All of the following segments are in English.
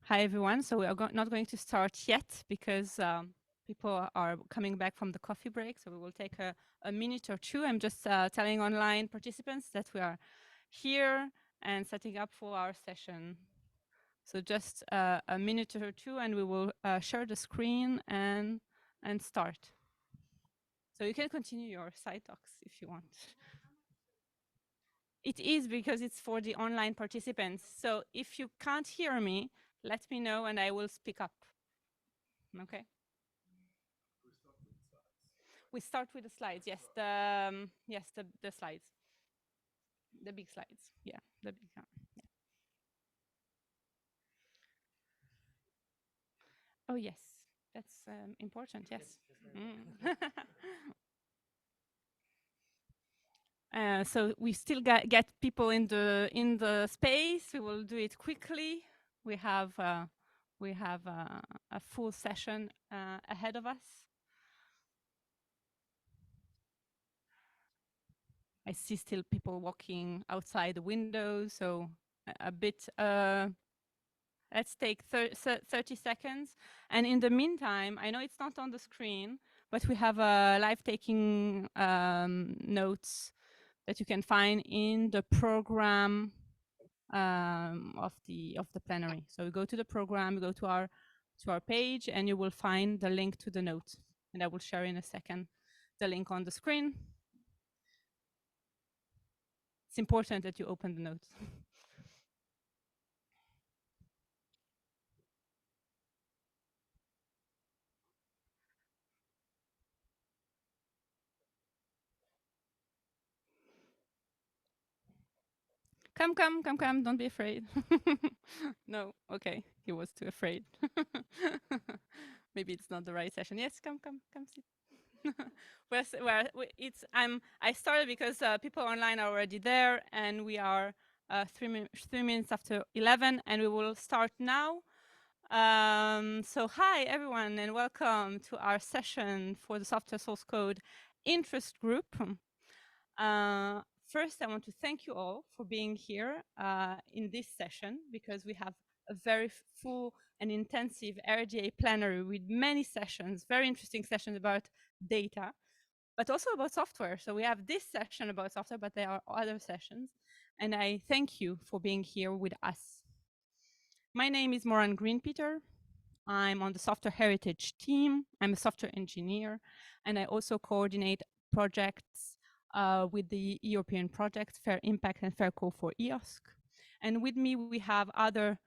Hi, everyone. So we are not going to start yet because people are coming back from the coffee break. So we will take a minute or two. I'm just telling online participants that we are here and setting up for our session. So just a minute or two, and we will share the screen and start. So you can continue your side talks if you want. It is because it's for the online participants. So if you can't hear me, let me know and I will speak up. Okay. We start with the slides. Yes, the slides, the big slides. Yeah, the big. Yeah. Oh yes, that's important. Yes. Mm. So we still get people in the space. We will do it quickly. We have a full session ahead of us. I see still people walking outside the window, so a bit. Let's take 30 seconds. And in the meantime, I know it's not on the screen, but we have live taking notes that you can find in the program of the plenary. So you go to the program, you go to our page, and you will find the link to the note. And I will share in a second the link on the screen. It's important that you open the notes. Come, don't be afraid. No, okay, he was too afraid. Maybe it's not the right session. Yes, come sit. I started because people online are already there, and we are 3 minutes after 11, and we will start now. So hi everyone, and welcome to our session for the software source code interest group. First, I want to thank you all for being here in this session, because we have a very full and intensive RDA plenary with many sessions, very interesting sessions about data, but also about software. So we have this session about software, but there are other sessions. And I thank you for being here with us. My name is Moran Greenpeter. I'm on the software heritage team. I'm a software engineer, and I also coordinate projects with the European project, Fair Impact and Fair Call for EOSC. And with me, we have other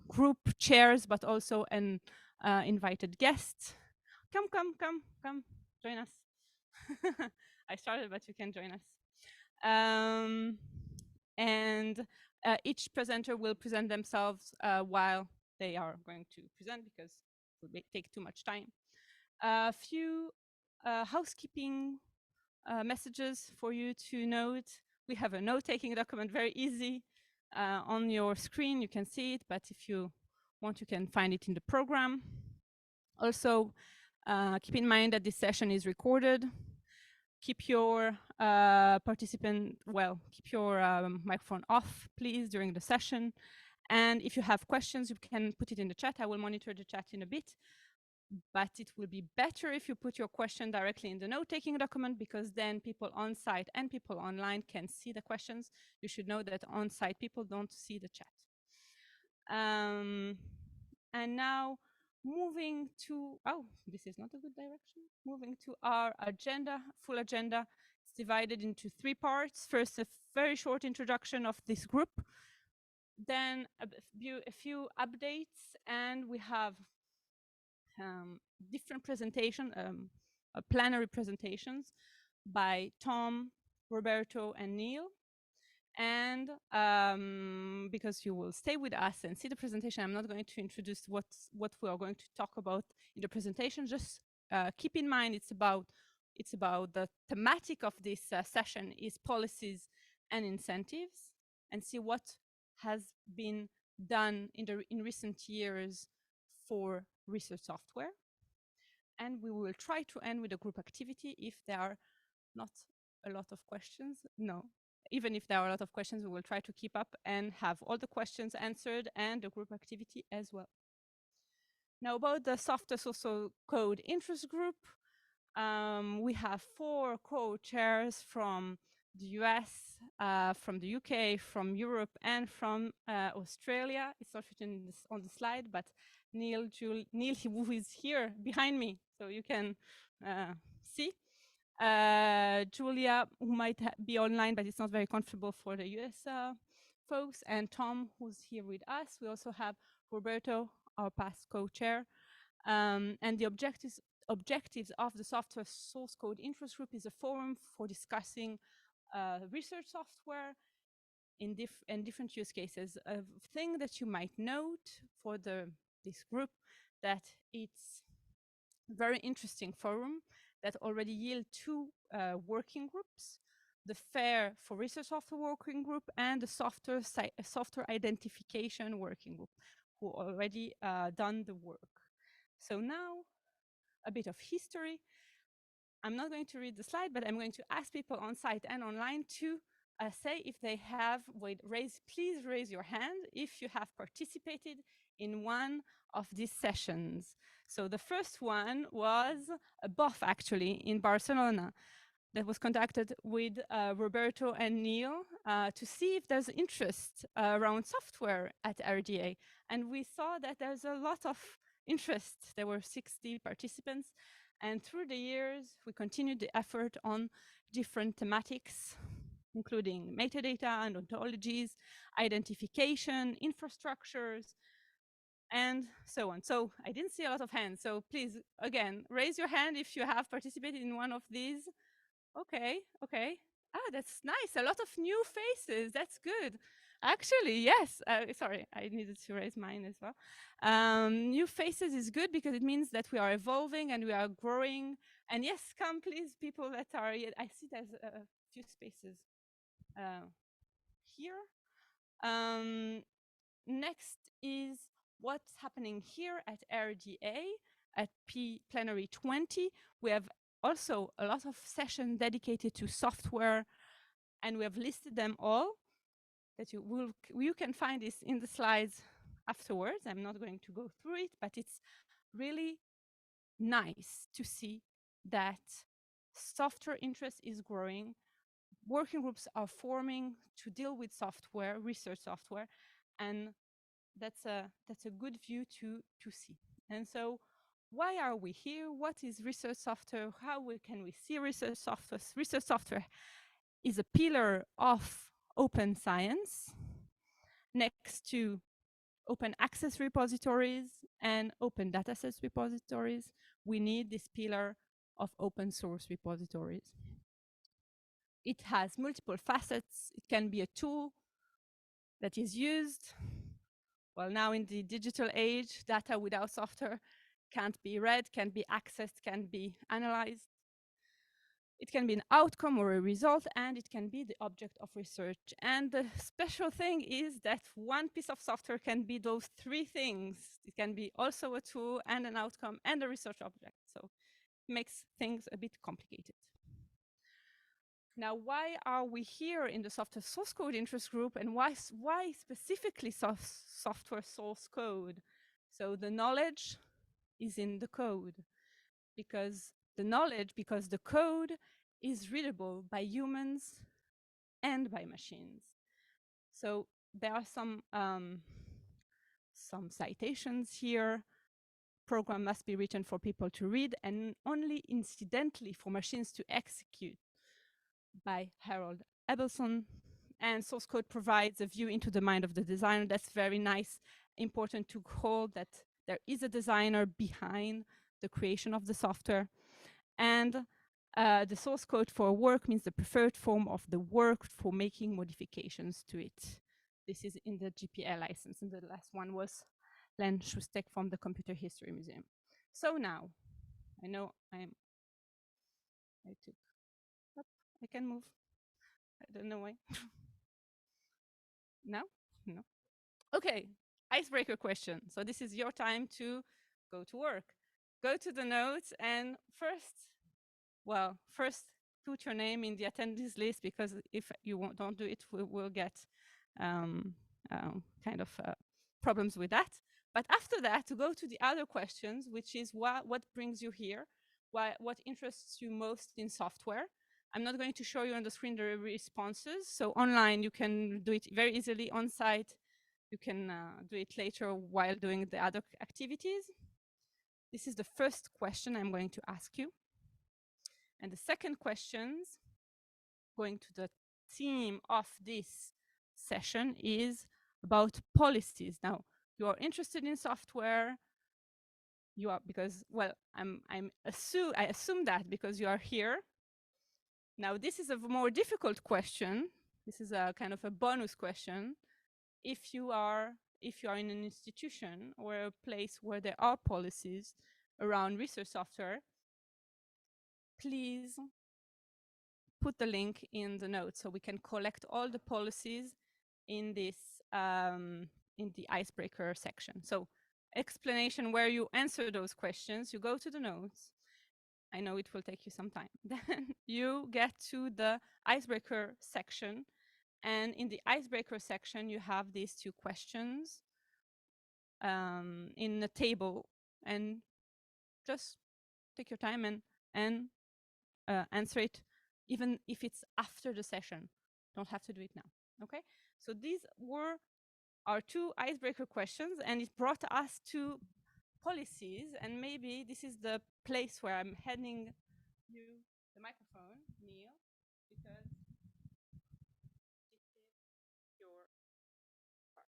group chairs, but also an invited guest. Come, join us. I started, but you can join us. And each presenter will present themselves while they are going to present, because it will take too much time. A few housekeeping messages for you to note. We have a note-taking document, very easy. On your screen, you can see it, but if you want, you can find it in the program. Also, keep in mind that this session is recorded. Keep your keep your microphone off, please, during the session. And if you have questions, you can put it in the chat. I will monitor the chat in a bit. But it will be better if you put your question directly in the note-taking document, because then people on site and people online can see the questions. You should know that on-site people don't see the chat. And now moving to, oh, this is not a good direction. Moving to our agenda, full agenda. It's divided into 3 parts. First, a very short introduction of this group. Then a few updates, and we have different presentation, plenary presentations by Tom, Roberto, and Neil. And because you will stay with us and see the presentation, I'm not going to introduce what we are going to talk about in the presentation. Just keep in mind it's about the thematic of this session is policies and incentives, and see what has been done in recent years for research software. And we will try to end with a group activity if there are not a lot of questions. No, even if there are a lot of questions, we will try to keep up and have all the questions answered and the group activity as well. Now about the software social code interest group, we have 4 co-chairs from the US, from the UK, from Europe, and from Australia. It's not written on the slide, but Neil, who is here behind me, so you can see. Julia, who might be online, but it's not very comfortable for the US folks, and Tom, who's here with us. We also have Roberto, our past co-chair. And the objectives of the software source code interest group is a forum for discussing research software in different use cases. A thing that you might note for this group, that it's very interesting forum that already yield 2 working groups: the FAIR for Research Software working group and the software identification working group, who already done the work. So now a bit of history. I'm not going to read the slide, but I'm going to ask people on site and online to say if they have, please raise your hand if you have participated in one of these sessions. So the first one was a BOF actually in Barcelona that was conducted with Roberto and Neil to see if there's interest around software at RDA. And we saw that there's a lot of interest. There were 60 participants. And through the years, we continued the effort on different thematics, including metadata and ontologies, identification, infrastructures, and so on. So I didn't see a lot of hands. So please, again, raise your hand if you have participated in one of these. Okay, okay. Ah, that's nice. A lot of new faces. That's good. Actually, yes. Sorry, I needed to raise mine as well. New faces is good because it means that we are evolving and we are growing. And yes, come please, people that are. I see there's a few spaces here. Next is what's happening here at RDA at Plenary 20. We have also a lot of sessions dedicated to software, and we have listed them all that you can find this in the slides afterwards. I'm not going to go through it, but it's really nice to see that software interest is growing. Working groups are forming to deal with software, research software, and that's a good view to see. And so why are we here? What is research software? How can we see research software? Research software is a pillar of open science next to open access repositories and open datasets repositories. We need this pillar of open source repositories. It has multiple facets. It can be a tool that is used. Well, now in the digital age, data without software can't be read, can't be accessed, can't be analyzed. It can be an outcome or a result, and it can be the object of research. And the special thing is that one piece of software can be those 3 things. It can be also a tool and an outcome and a research object. So it makes things a bit complicated. Now, why are we here in the software source code interest group, and why specifically software source code? So the knowledge is in the code, because the code is readable by humans and by machines. So there are some citations here. Program must be written for people to read and only incidentally for machines to execute, by Harold Abelson. And source code provides a view into the mind of the designer. That's very nice, important to hold that there is a designer behind the creation of the software. And the source code for work means the preferred form of the work for making modifications to it. This is in the GPL license, and the last one was Len Schustek from the Computer History Museum. So now, I know I can move. I don't know why. No? No. Okay, icebreaker question. So this is your time to go to work. Go to the notes and first put your name in the attendees list, because if you don't do it, we will get um, kind of problems with that. But after that, to go to the other questions, which is what brings you here, what interests you most in software. I'm not going to show you on the screen the responses. So online, you can do it very easily. On site, you can do it later while doing the other activities. This is the first question I'm going to ask you. And the second questions, going to the theme of this session, is about policies. Now, you are interested in software. You are, because, well, I assume that because you are here. Now, this is a more difficult question. This is a kind of a bonus question. If you are in an institution or a place where there are policies around research software, please put the link in the notes so we can collect all the policies in this in the icebreaker section. So explanation where you answer those questions, you go to the notes. I know it will take you some time. Then you get to the icebreaker section, and in the icebreaker section you have these two questions in the table, and just take your time and answer it, even if it's after the session. Don't have to do it now. Okay, so these were our two icebreaker questions, and it brought us to policies. And maybe this is the place where I'm handing you the microphone, Neil, because this is your part.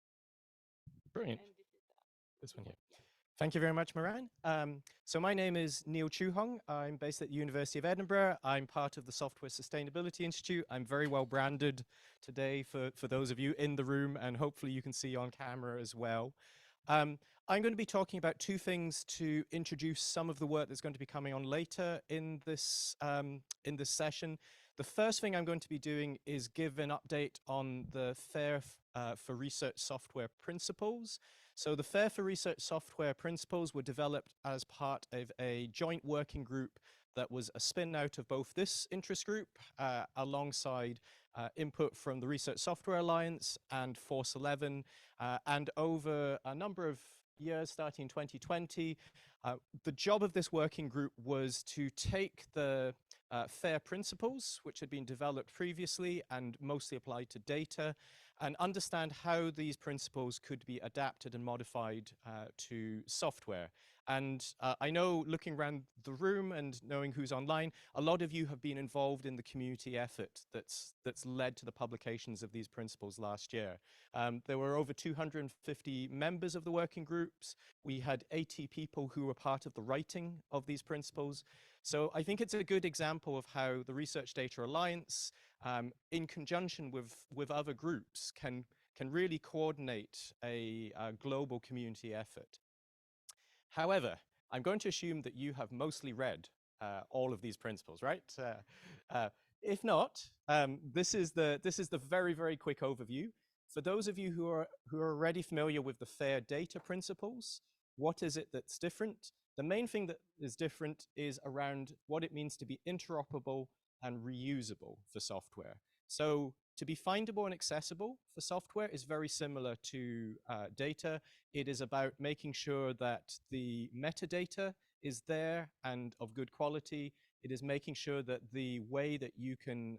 Brilliant. And this is This one here. yeah. Thank you very much, Moran. So my name is Neil Chuhong. I'm based at the University of Edinburgh. I'm part of the Software Sustainability Institute. I'm very well branded today for those of you in the room, and hopefully you can see on camera as well. I'm going to be talking about two things to introduce some of the work that's going to be coming on later in this session. The first thing I'm going to be doing is give an update on the FAIR for Research Software principles. So the FAIR for Research Software principles were developed as part of a joint working group that was a spin out of both this interest group alongside input from the Research Software Alliance and Force 11. And over a number of years, starting in 2020, the job of this working group was to take the FAIR principles, which had been developed previously and mostly applied to data, and understand how these principles could be adapted and modified to software. And I know, looking around the room and knowing who's online, a lot of you have been involved in the community effort that's led to the publications of these principles last year. There were over 250 members of the working groups. We had 80 people who were part of the writing of these principles. So I think it's a good example of how the Research Data Alliance, in conjunction with other groups, can really coordinate a global community effort. However, I'm going to assume that you have mostly read all of these principles, right? If not, this is the very, very quick overview. For those of you who are already familiar with the FAIR data principles, what is it that's different? The main thing that is different is around what it means to be interoperable and reusable for software. So to be findable and accessible for software is very similar to data. It is about making sure that the metadata is there and of good quality. It is making sure that the way that you can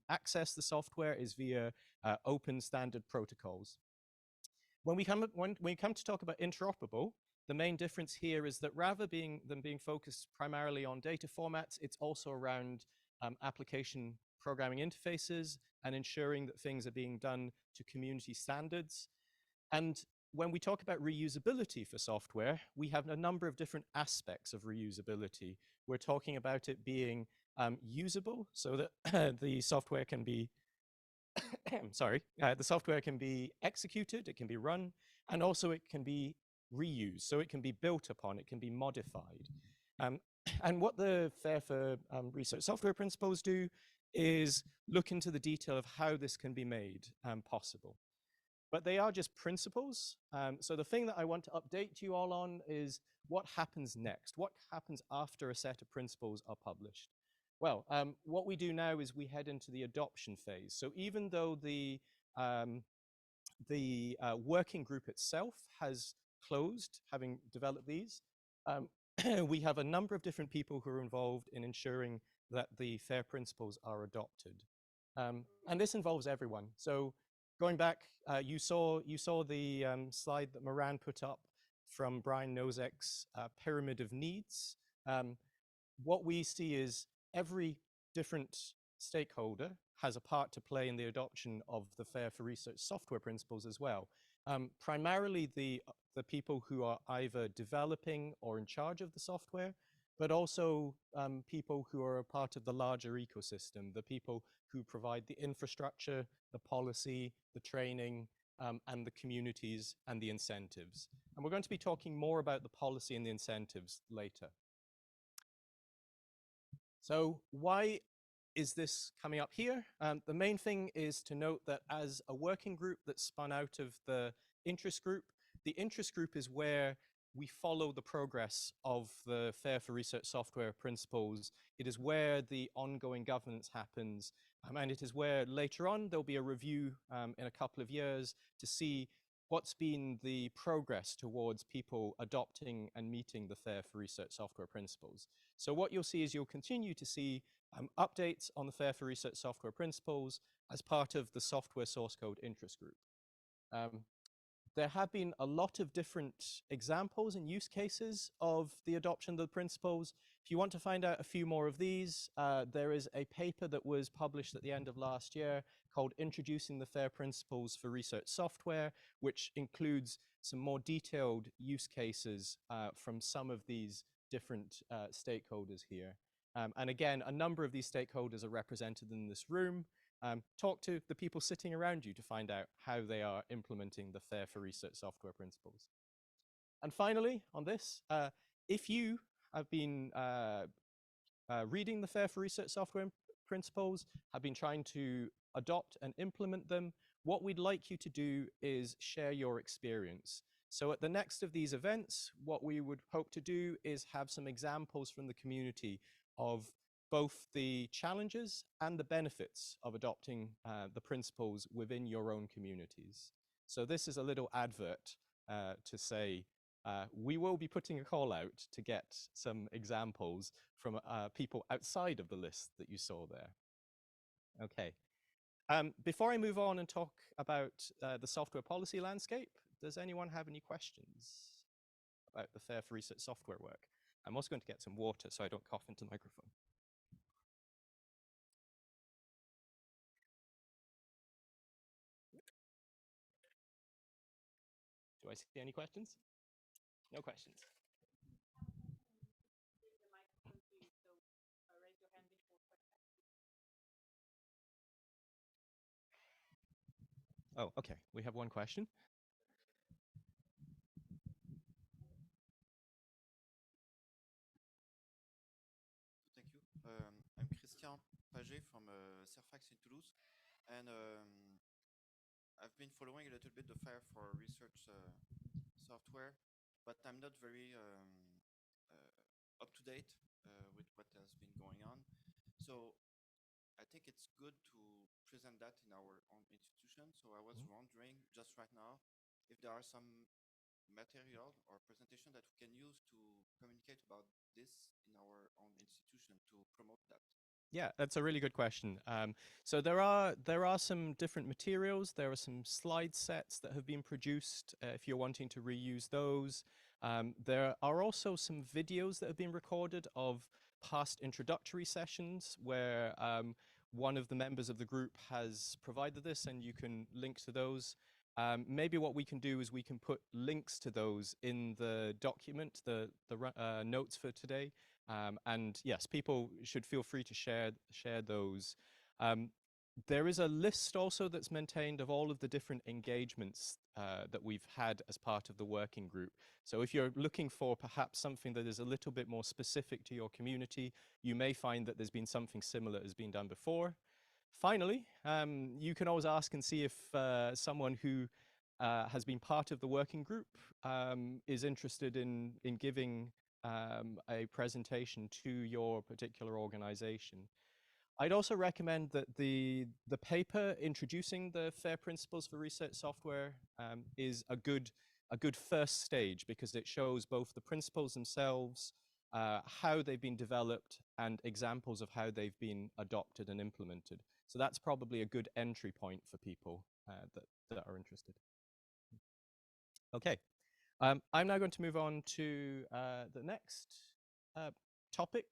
access the software is via open standard protocols. When we come to talk about interoperable, the main difference here is that rather than being focused primarily on data formats, it's also around application programming interfaces and ensuring that things are being done to community standards. And when we talk about reusability for software, we have a number of different aspects of reusability. We're talking about it being usable, so that the software can be the software can be executed, it can be run, and also it can be reused, so it can be built upon, it can be modified. And what the FAIR for Research Software principles do is look into the detail of how this can be made possible. But they are just principles. So the thing that I want to update you all on is what happens next, what happens after a set of principles are published. Well, what we do now is we head into the adoption phase. So even though um, the working group itself has closed, having developed these, um, we have a number of different people who are involved in ensuring that the FAIR principles are adopted. And this involves everyone. So going back, you saw the slide that Moran put up from Brian Nosek's pyramid of needs. Um, what we see is every different stakeholder has a part to play in the adoption of the FAIR for Research software principles as well. Primarily the people who are either developing or in charge of the software, but also people who are a part of the larger ecosystem, the people who provide the infrastructure, the policy, the training, and the communities and the incentives. And we're going to be talking more about the policy and the incentives later. So why is this coming up here? The main thing is to note that as a working group that spun out of the interest group is where we follow the progress of the FAIR for Research software principles. It is where the ongoing governance happens, and it is where later on there'll be a review in a couple of years to see what's been the progress towards people adopting and meeting the FAIR for Research software principles. So what you'll see is you'll continue to see updates on the FAIR for Research software principles as part of the software source code interest group. There have been a lot of different examples and use cases of the adoption of the principles. If you want to find out a few more of these, there is a paper that was published at the end of last year called Introducing the FAIR Principles for Research Software, which includes some more detailed use cases from some of these different stakeholders here. And again, a number of these stakeholders are represented in this room. Talk to the people sitting around you to find out how they are implementing the FAIR for Research software principles. And finally, on this, if you have been reading the FAIR for Research software principles, have been trying to adopt and implement them, what we'd like you to do is share your experience. So at the next of these events, what we would hope to do is have some examples from the community of both the challenges and the benefits of adopting the principles within your own communities. So this is a little advert to say, we will be putting a call out to get some examples from people outside of the list that you saw there. Okay. Before I move on and talk about the software policy landscape, does anyone have any questions about the FAIR for Research software work? I'm also going to get some water so I don't cough into the microphone. Do I see any questions? No questions. Oh, okay. We have one question. Thank you. I'm Christian Paget from Fairfax in Toulouse, and I've been following a little bit the FAIR for Research software, but I'm not very up to date with what has been going on. So I think it's good to present that in our own institution. So I was wondering just right now if there are some material or presentation that we can use to communicate about this in our own institution to promote that. Yeah, that's a really good question. So there are some different materials. There are some slide sets that have been produced if you're wanting to reuse those. There are also some videos that have been recorded of past introductory sessions where one of the members of the group has provided this, and you can link to those. Maybe what we can do is we can put links to those in the document, the notes for today. And yes, people should feel free to share those. There is a list also that's maintained of all of the different engagements that we've had as part of the working group. So if you're looking for perhaps something that is a little bit more specific to your community, you may find that there's been something similar has been done before. Finally, you can always ask and see if someone who has been part of the working group is interested in giving a presentation to your particular organization. I'd also recommend that the paper introducing the FAIR principles for research software is a good first stage, because it shows both the principles themselves, how they've been developed, and examples of how they've been adopted and implemented. So that's probably a good entry point for people that are interested. Okay, I'm now going to move on to the next topic.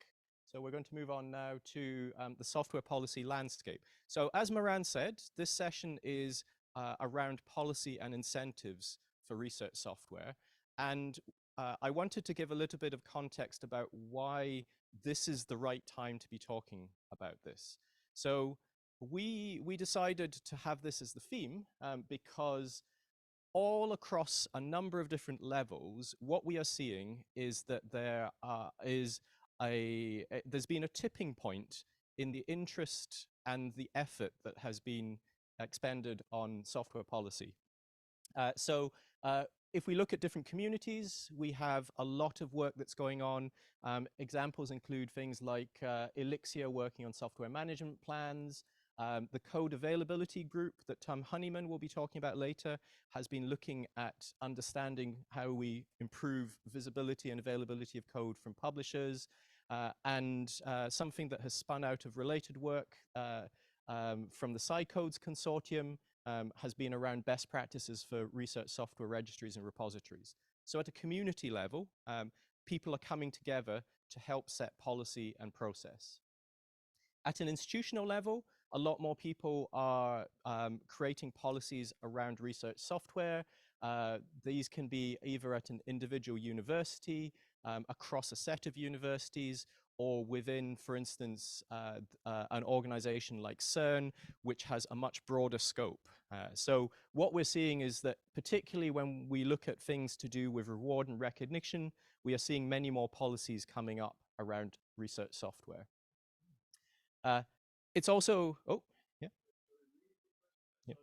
So we're going to move on now to the software policy landscape. So as Moran said, this session is around policy and incentives for research software. And I wanted to give a little bit of context about why this is the right time to be talking about this. So we decided to have this as the theme because all across a number of different levels, what we are seeing is that there's been a tipping point in the interest and the effort that has been expended on software policy. So if we look at different communities, we have a lot of work that's going on. Examples include things like Elixir working on software management plans. The code availability group that Tom Honeyman will be talking about later has been looking at understanding how we improve visibility and availability of code from publishers. And something that has spun out of related work from the SciCodes Consortium has been around best practices for research software registries and repositories. So at a community level, people are coming together to help set policy and process. At an institutional level, a lot more people are creating policies around research software. These can be either at an individual university, across a set of universities, or within, for instance, an organization like CERN, which has a much broader scope. So what we're seeing is that particularly when we look at things to do with reward and recognition, we are seeing many more policies coming up around research software. It's also, oh, yeah. Yeah.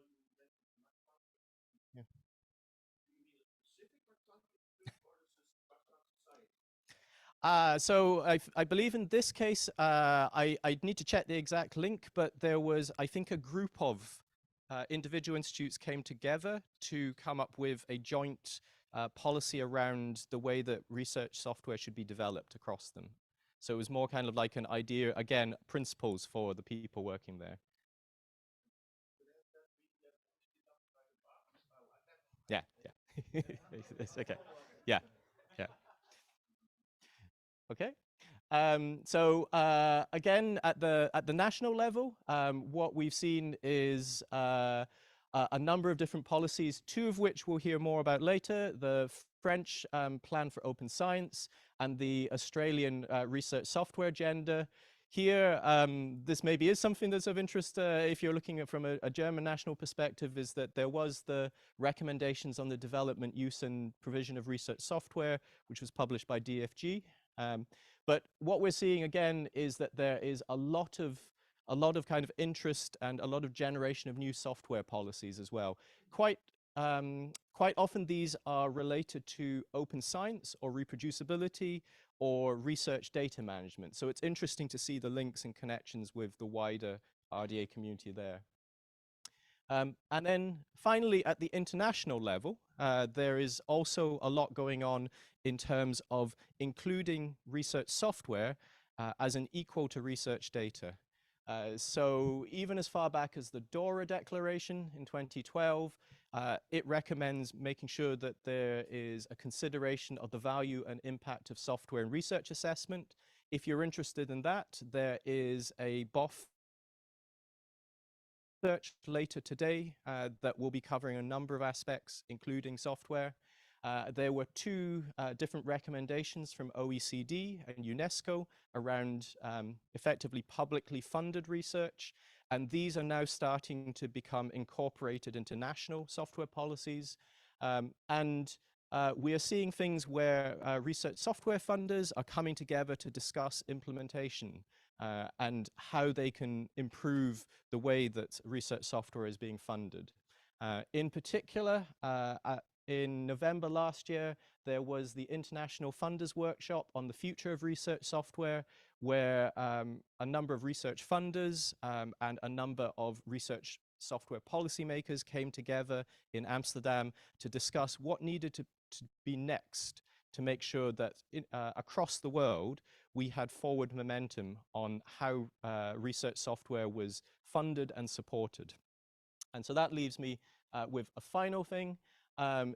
Yeah. So I believe in this case, I'd need to check the exact link, but there was, I think, a group of individual institutes came together to come up with a joint policy around the way that research software should be developed across them. So it was more kind of like an idea, again, principles for the people working there. Yeah, yeah. It's okay. Yeah, yeah. Okay. So again, at the national level, what we've seen is a number of different policies, two of which we'll hear more about later: the French Plan for Open Science and the Australian Research Software Agenda. Here, this maybe is something that's of interest if you're looking at from a German national perspective, is that there was the recommendations on the development, use, and provision of research software, which was published by DFG. But what we're seeing again is that there is a lot of kind of interest and a lot of generation of new software policies as well. Quite often these are related to open science or reproducibility or research data management. So it's interesting to see the links and connections with the wider RDA community there. And then finally, at the international level, there is also a lot going on in terms of including research software as an equal to research data. So even as far back as the DORA Declaration in 2012, it recommends making sure that there is a consideration of the value and impact of software and research assessment. If you're interested in that, there is a BOF research later today that will be covering a number of aspects, including software. There were two different recommendations from OECD and UNESCO around effectively publicly funded research, and these are now starting to become incorporated into national software policies. We are seeing things where research software funders are coming together to discuss implementation and how they can improve the way that research software is being funded. In particular, In November last year, there was the International Funders Workshop on the future of research software, where a number of research funders and a number of research software policymakers came together in Amsterdam to discuss what needed to be next to make sure that across the world, we had forward momentum on how research software was funded and supported. And so that leaves me with a final thing.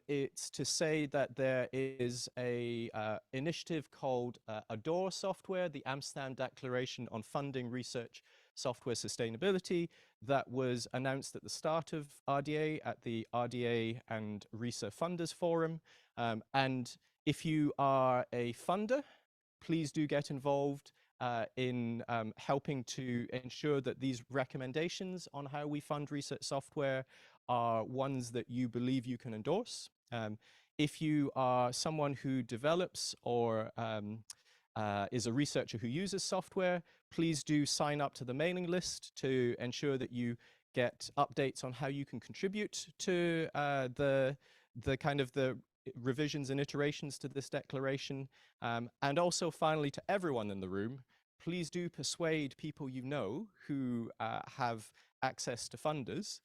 It's to say that there is a initiative called ADOR Software, the Amsterdam Declaration on Funding Research Software Sustainability, that was announced at the start of RDA at the RDA and RESA Funders Forum. And if you are a funder, please do get involved in helping to ensure that these recommendations on how we fund research software are ones that you believe you can endorse. If you are someone who develops or is a researcher who uses software, please do sign up to the mailing list to ensure that you get updates on how you can contribute to the kind of the revisions and iterations to this declaration. And also finally, to everyone in the room, please do persuade people you know who have access to funders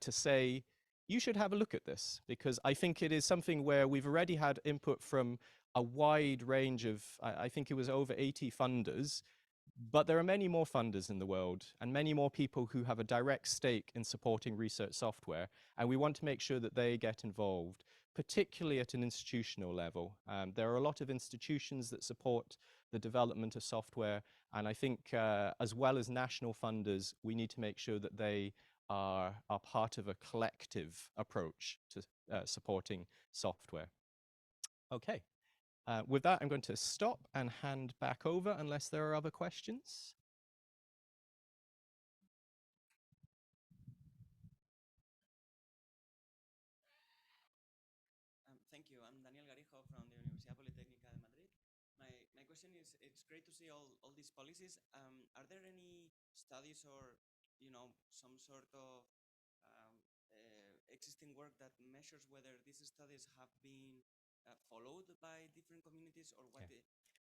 to say, you should have a look at this, because I think it is something where we've already had input from a wide range of, I think it was over 80 funders, but there are many more funders in the world and many more people who have a direct stake in supporting research software. And we want to make sure that they get involved, particularly at an institutional level. There are a lot of institutions that support the development of software. And I think as well as national funders, we need to make sure that they are part of a collective approach to supporting software. Okay. With that, I'm going to stop and hand back over unless there are other questions. Thank you. I'm Daniel Garijo from the Universidad Politécnica de Madrid. My question is, it's great to see all these policies. Are there any studies or, some sort of existing work that measures whether these studies have been followed by different communities, or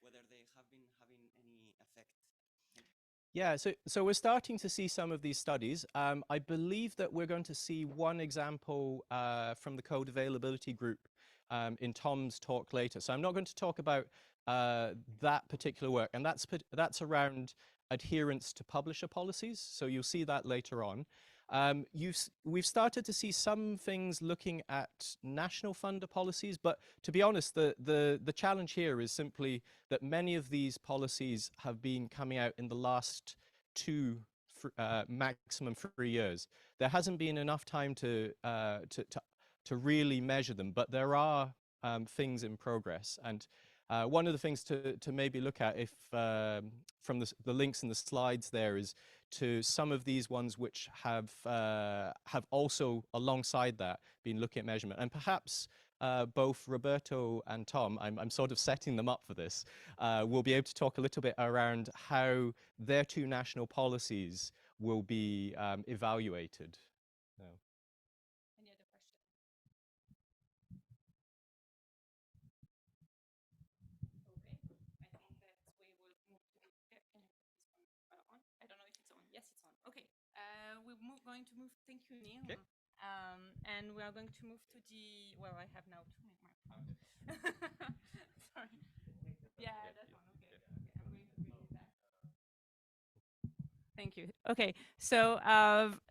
whether they have been having any effect? Yeah, so we're starting to see some of these studies. I believe that we're going to see one example from the code availability group in Tom's talk later. So I'm not going to talk about that particular work, and that's around adherence to publisher policies. So you'll see that later on. We've started to see some things looking at national funder policies, but to be honest, the challenge here is simply that many of these policies have been coming out in the last maximum 3 years. There hasn't been enough time to really measure them, but there are things in progress. And one of the things to maybe look at, if from the links in the slides there, is to some of these ones which have also alongside that been looking at measurement. And perhaps both Roberto and Tom, I'm sort of setting them up for this, will be able to talk a little bit around how their two national policies will be evaluated. So. Any other question? Okay, I think that we will move to the, can I put this one on? I don't know if it's on. Yes, it's on. Okay, we're going to move, thank you, Neil. Okay. And we are going to move to the, well, I have now to make my point. Sorry. Yeah, that one. Okay. I'm going to bring it back. Thank you. Okay, so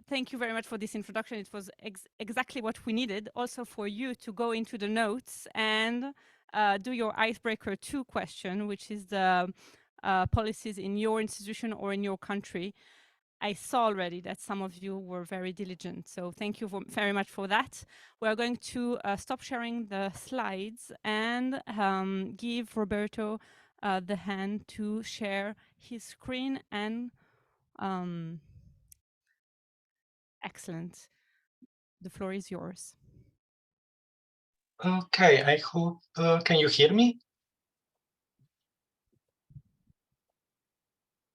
thank you very much for this introduction. It was exactly what we needed, also for you to go into the notes and do your icebreaker 2 question, which is the policies in your institution or in your country. I saw already that some of you were very diligent, so thank you very much for that. We're going to stop sharing the slides and give Roberto the hand to share his screen. And excellent. The floor is yours. Okay, I hope, can you hear me?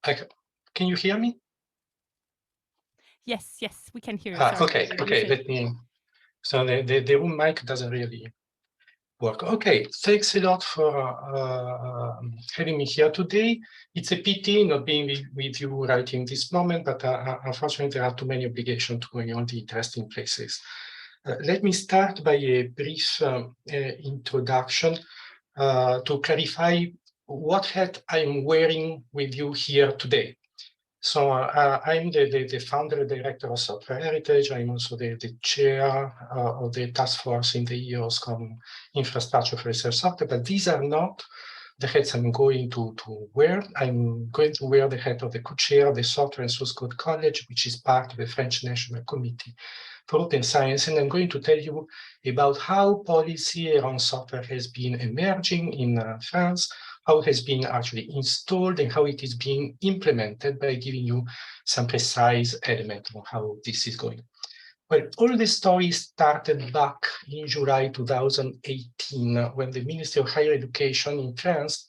Can you hear me? Yes, we can hear you. Okay, let me So the room mic doesn't really work. Okay, thanks a lot for having me here today. It's a pity not being with you right in this moment, but unfortunately there are too many obligations to going on the interesting places. Let me start by a brief introduction to clarify what hat I'm wearing with you here today. So I'm the founder and director of Software Heritage. I'm also the chair of the task force in the EOSCOM infrastructure for research software, but these are not the hats I'm going to wear. I'm going to wear the hat of the co-chair of the Software and Source Code College, which is part of the French National Committee for Open Science. And I'm going to tell you about how policy around software has been emerging in France, how it has been actually installed, and how it is being implemented, by giving you some precise element on how this is going. Well, all the story started back in July 2018, when the Ministry of Higher Education in France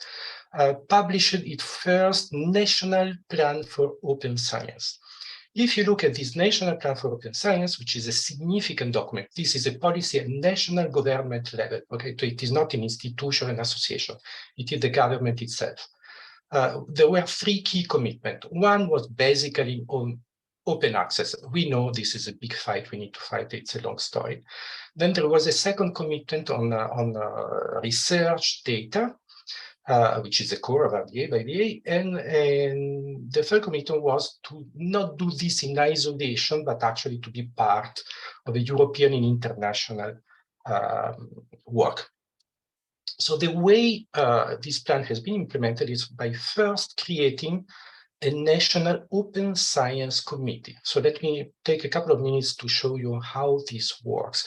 published its first national plan for open science. If you look at this National Plan for Open Science, which is a significant document, this is a policy at national government level, okay? So it is not an institution, an association, it is the government itself. There were three key commitments. One was basically on open access. We know this is a big fight, we need to fight, it's a long story. Then there was a second commitment on research data, which is the core of RDA by the and the third commitment was to not do this in isolation, but actually to be part of a European and international work. So the way this plan has been implemented is by first creating a national open science committee. So let me take a couple of minutes to show you how this works.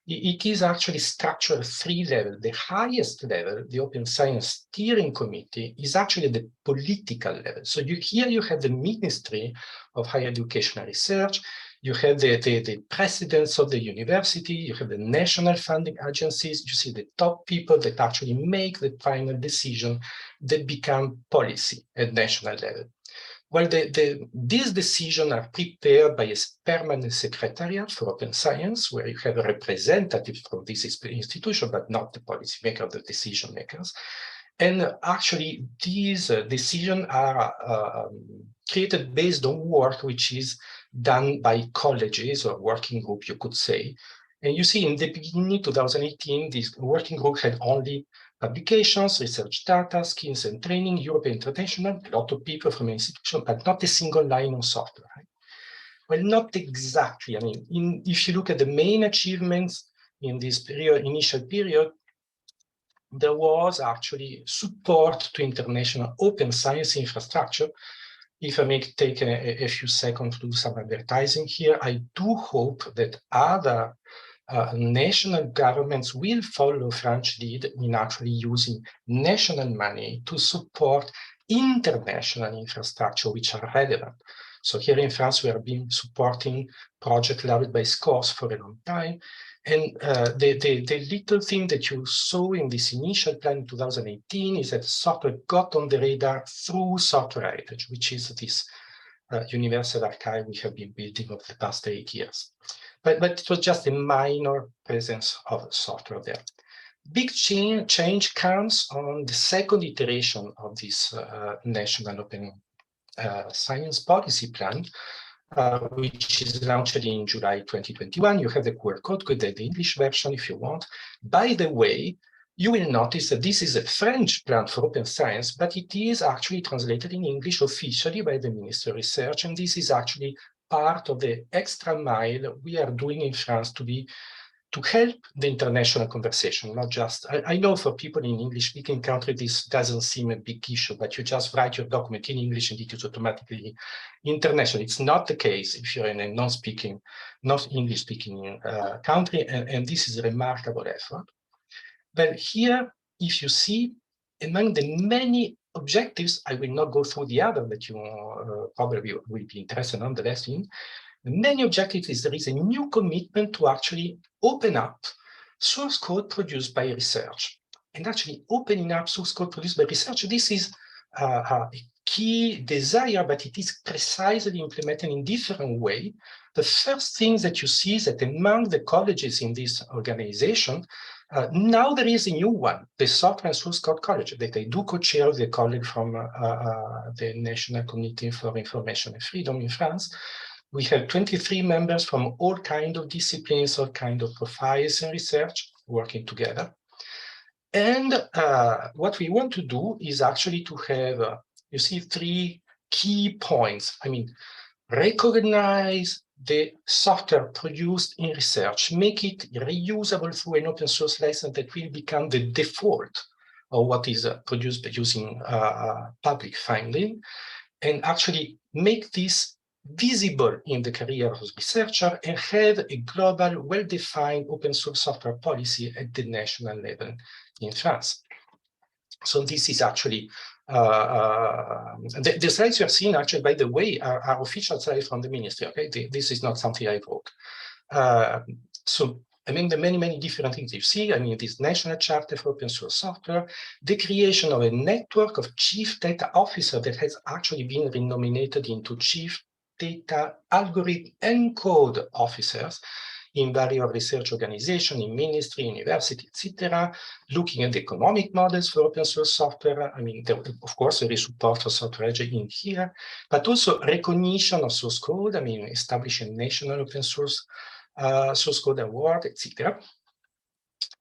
It is actually structured at three levels. The highest level, the Open Science Steering Committee, is actually the political level. So here you have the Ministry of Higher Education and Research, you have the presidents of the university, you have the national funding agencies, you see the top people that actually make the final decision that become policy at national level. Well, these decisions are prepared by a permanent secretariat for open science, where you have a representative from this institution, but not the policymaker, the decision makers. And actually, these decisions are created based on work which is done by colleges or working group, you could say. And you see, in the beginning, 2018, this working group had only publications, research data, skills and training, European International, a lot of people from an institution, but not a single line on software. Right? Well, not exactly. I mean, if you look at the main achievements in this period, initial period, there was actually support to international open science infrastructure. If I may take a few seconds to do some advertising here, I do hope that other national governments will follow French lead in actually using national money to support international infrastructure which are relevant. So here in France, we have been supporting projects led by SCORS for a long time. And the little thing that you saw in this initial plan in 2018 is that software got on the radar through Software Heritage, which is this universal archive we have been building over the past 8 years. But it was just a minor presence of software there. Big change comes on the second iteration of this National Open Science Policy Plan, which is launched in July 2021. You have the QR code with the English version if you want. By the way, you will notice that this is a French plan for open science, but it is actually translated in English officially by the Ministry of Research, and this is actually part of the extra mile we are doing in France to help the international conversation, not just, I know for people in English-speaking countries, this doesn't seem a big issue, but you just write your document in English and it is automatically international. It's not the case if you're in a non-speaking, not English-speaking country, and this is a remarkable effort. But here, if you see, among the many objectives, I will not go through the other that you probably will be interested nonetheless in. The main objective is there is a new commitment to actually open up source code produced by research. And actually opening up source code produced by research, this is a key desire, but it is precisely implemented in different way. The first thing that you see is that among the colleges in this organization, now there is a new one, the Software and Source Code College, that I do co-chair with a colleague from the National Committee for Information and Freedom in France. We have 23 members from all kinds of disciplines, all kinds of profiles and research working together. And what we want to do is actually to have, you see, 3 key points. I mean, recognize the software produced in research, make it reusable through an open source license that will become the default of what is produced by using public funding, and actually make this visible in the career of the researcher and have a global, well-defined open source software policy at the national level in France. So this is actually, the slides you have seen actually, by the way, are official slides from the ministry, okay? This is not something I wrote. So I mean, the many different things you see, I mean, this national charter for open source software, the creation of a network of chief data officers that has actually been renominated into chief data algorithm and code officers in various research organizations, in ministry, university, etc., looking at the economic models for open source software. I mean, of course, there is support for software in here, but also recognition of source code. I mean, establishing national open source source code award, etc.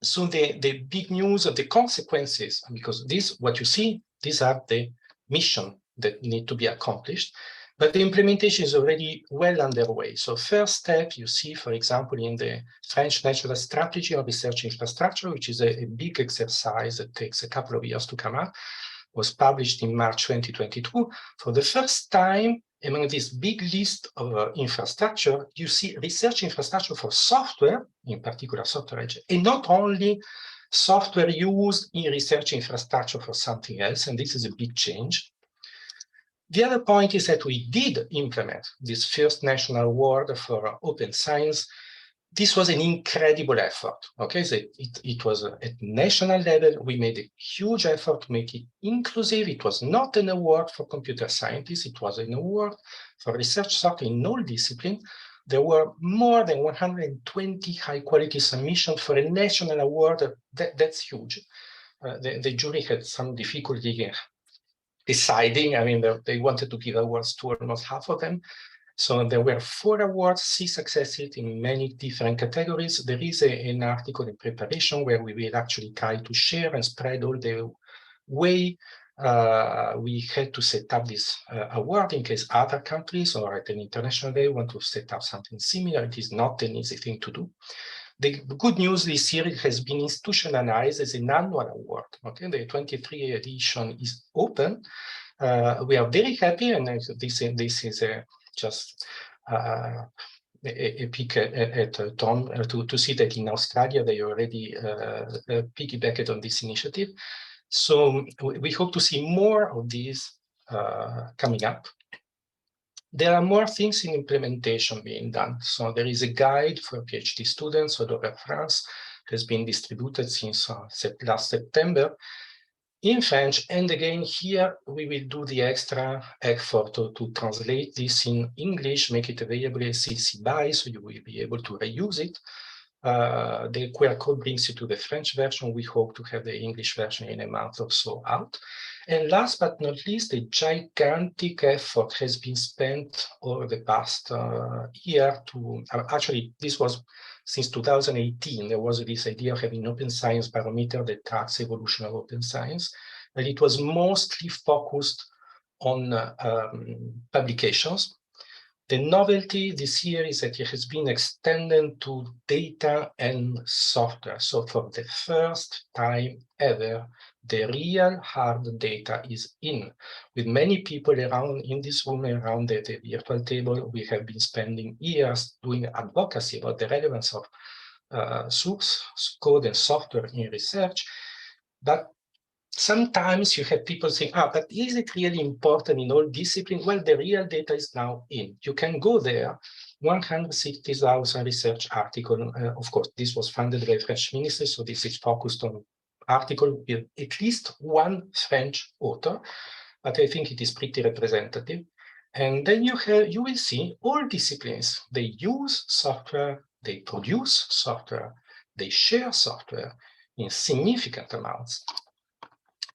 So the big news of the consequences, because this, what you see, these are the mission that need to be accomplished, but the implementation is already well underway. So first step, you see, for example, in the French National Strategy on Research Infrastructure, which is a big exercise that takes a couple of years to come up, was published in March 2022. For the first time, among this big list of infrastructure, you see research infrastructure for software, in particular software edge, and not only software used in research infrastructure for something else, and this is a big change. The other point is that we did implement this first national award for open science. This was an incredible effort, okay? So it was at national level. We made a huge effort to make it inclusive. It was not an award for computer scientists. It was an award for research software in all disciplines. There were more than 120 high-quality submissions for a national award. That's huge. The jury had some difficulty deciding. I mean, they wanted to give awards to almost half of them. So there were 4 awards, 6 successes in many different categories. There is an article in preparation where we will actually try to share and spread all the way we had to set up this award in case other countries or at an international level want to set up something similar. It is not an easy thing to do. The good news this year, it has been institutionalized as an annual award. Okay, the 23 edition is open. We are very happy, and this is just a peek at Tom to see that in Australia they already piggybacked on this initiative. So we hope to see more of these coming up. There are more things in implementation being done. So there is a guide for PhD students all over France. It has been distributed since last September in French. And again, here we will do the extra effort to translate this in English, make it available as CC BY, so you will be able to reuse it. The QR code brings you to the French version. We hope to have the English version in a month or so out. And last but not least, a gigantic effort has been spent over the past year to, actually, this was since 2018, there was this idea of having open science barometer that tracks evolution of open science, but it was mostly focused on publications. The novelty this year is that it has been extended to data and software. So for the first time ever, the real hard data is in. With many people around in this room, around the virtual table, we have been spending years doing advocacy about the relevance of source code and software in research. But sometimes you have people saying, but is it really important in all disciplines? Well, the real data is now in. You can go there, 160,000 research articles. Of course, this was funded by the French ministry, so this is focused on articles with at least one French author. but I think it is pretty representative. And then you will see all disciplines. They use software, they produce software, they share software in significant amounts.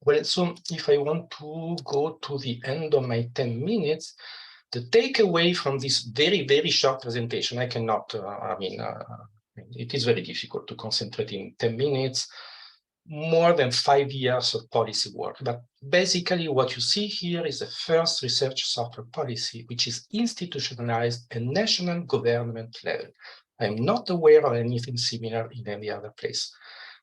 Well, so if I want to go to the end of my 10 minutes, the takeaway from this very, very short presentation, I cannot, it is very difficult to concentrate in 10 minutes, more than 5 years of policy work. But basically what you see here is the first research software policy, which is institutionalized at national government level. I'm not aware of anything similar in any other place.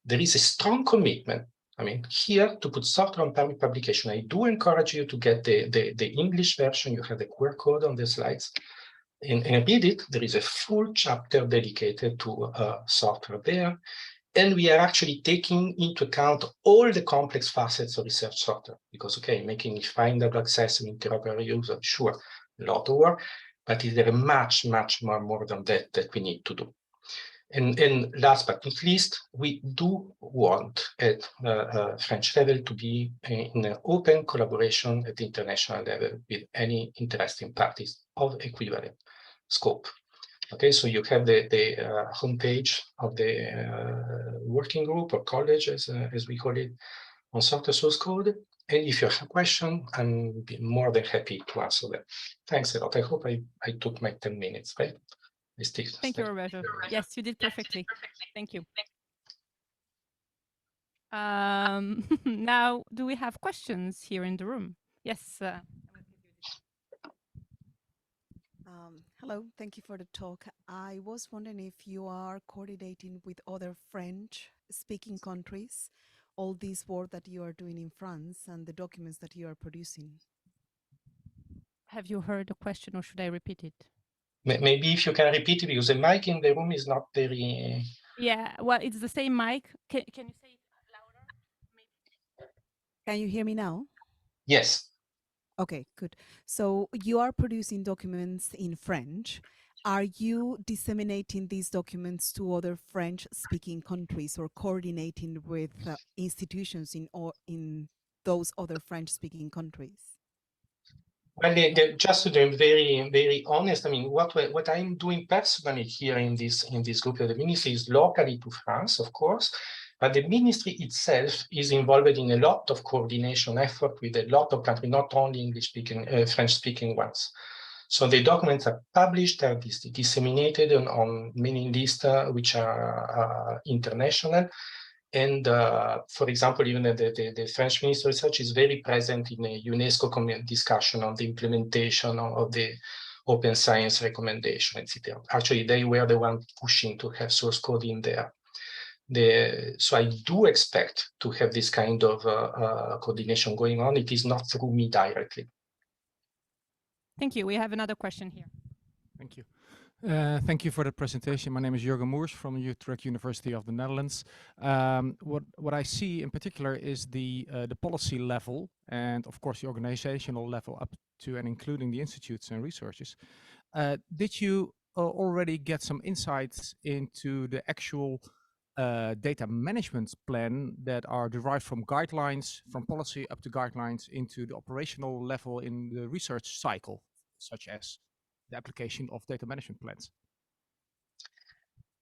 There is a strong commitment, I mean, here to put software on public publication. I do encourage you to get the English version. You have the QR code on the slides. And read it. There is a full chapter dedicated to software there. And we are actually taking into account all the complex facets of research software. Because, okay, making it findable, accessible, interoperable use, sure, a lot of work. But there is much, much more than that that we need to do. And last but not least, we do want at French level to be in an open collaboration at the international level with any interesting parties of equivalent scope. Okay, so you have the homepage of the working group or college, as we call it, on software source code. And if you have a question, I'm more than happy to answer them. Thanks a lot. I hope I took my 10 minutes, right? Thank you, Roberto. Yes, you did perfectly. Thank you. Now, do we have questions here in the room? Yes. Hello, thank you for the talk. I was wondering if you are coordinating with other French-speaking countries, all this work that you are doing in France and the documents that you are producing. Have you heard the question, or should I repeat it? Maybe if you can repeat it, because the mic in the room is not very... Yeah, well, it's the same mic. Can you say it louder? Maybe? Can you hear me now? Yes. Okay, good. So you are producing documents in French. Are you disseminating these documents to other French-speaking countries or coordinating with institutions in those other French-speaking countries? Well, just to be very, very honest, I mean, what I'm doing personally here in this group of the ministry is locally to France, of course, but the ministry itself is involved in a lot of coordination effort with a lot of countries, not only English-speaking, French-speaking ones. So the documents are published, are disseminated on many lists which are international. And for example, even the French Ministry of Research is very present in a UNESCO discussion on the implementation of the open science recommendation, etc. Actually, they were the one pushing to have source code in there. So I do expect to have this kind of coordination going on. It is not through me directly. Thank you. We have another question here. Thank you. Thank you for the presentation. My name is Jurgen Moers from Utrecht University of the Netherlands. What I see in particular is the policy level and of course the organizational level up to and including the institutes and researchers. Did you already get some insights into the actual data management plan that are derived from guidelines, from policy up to guidelines into the operational level in the research cycle, such as the application of data management plans?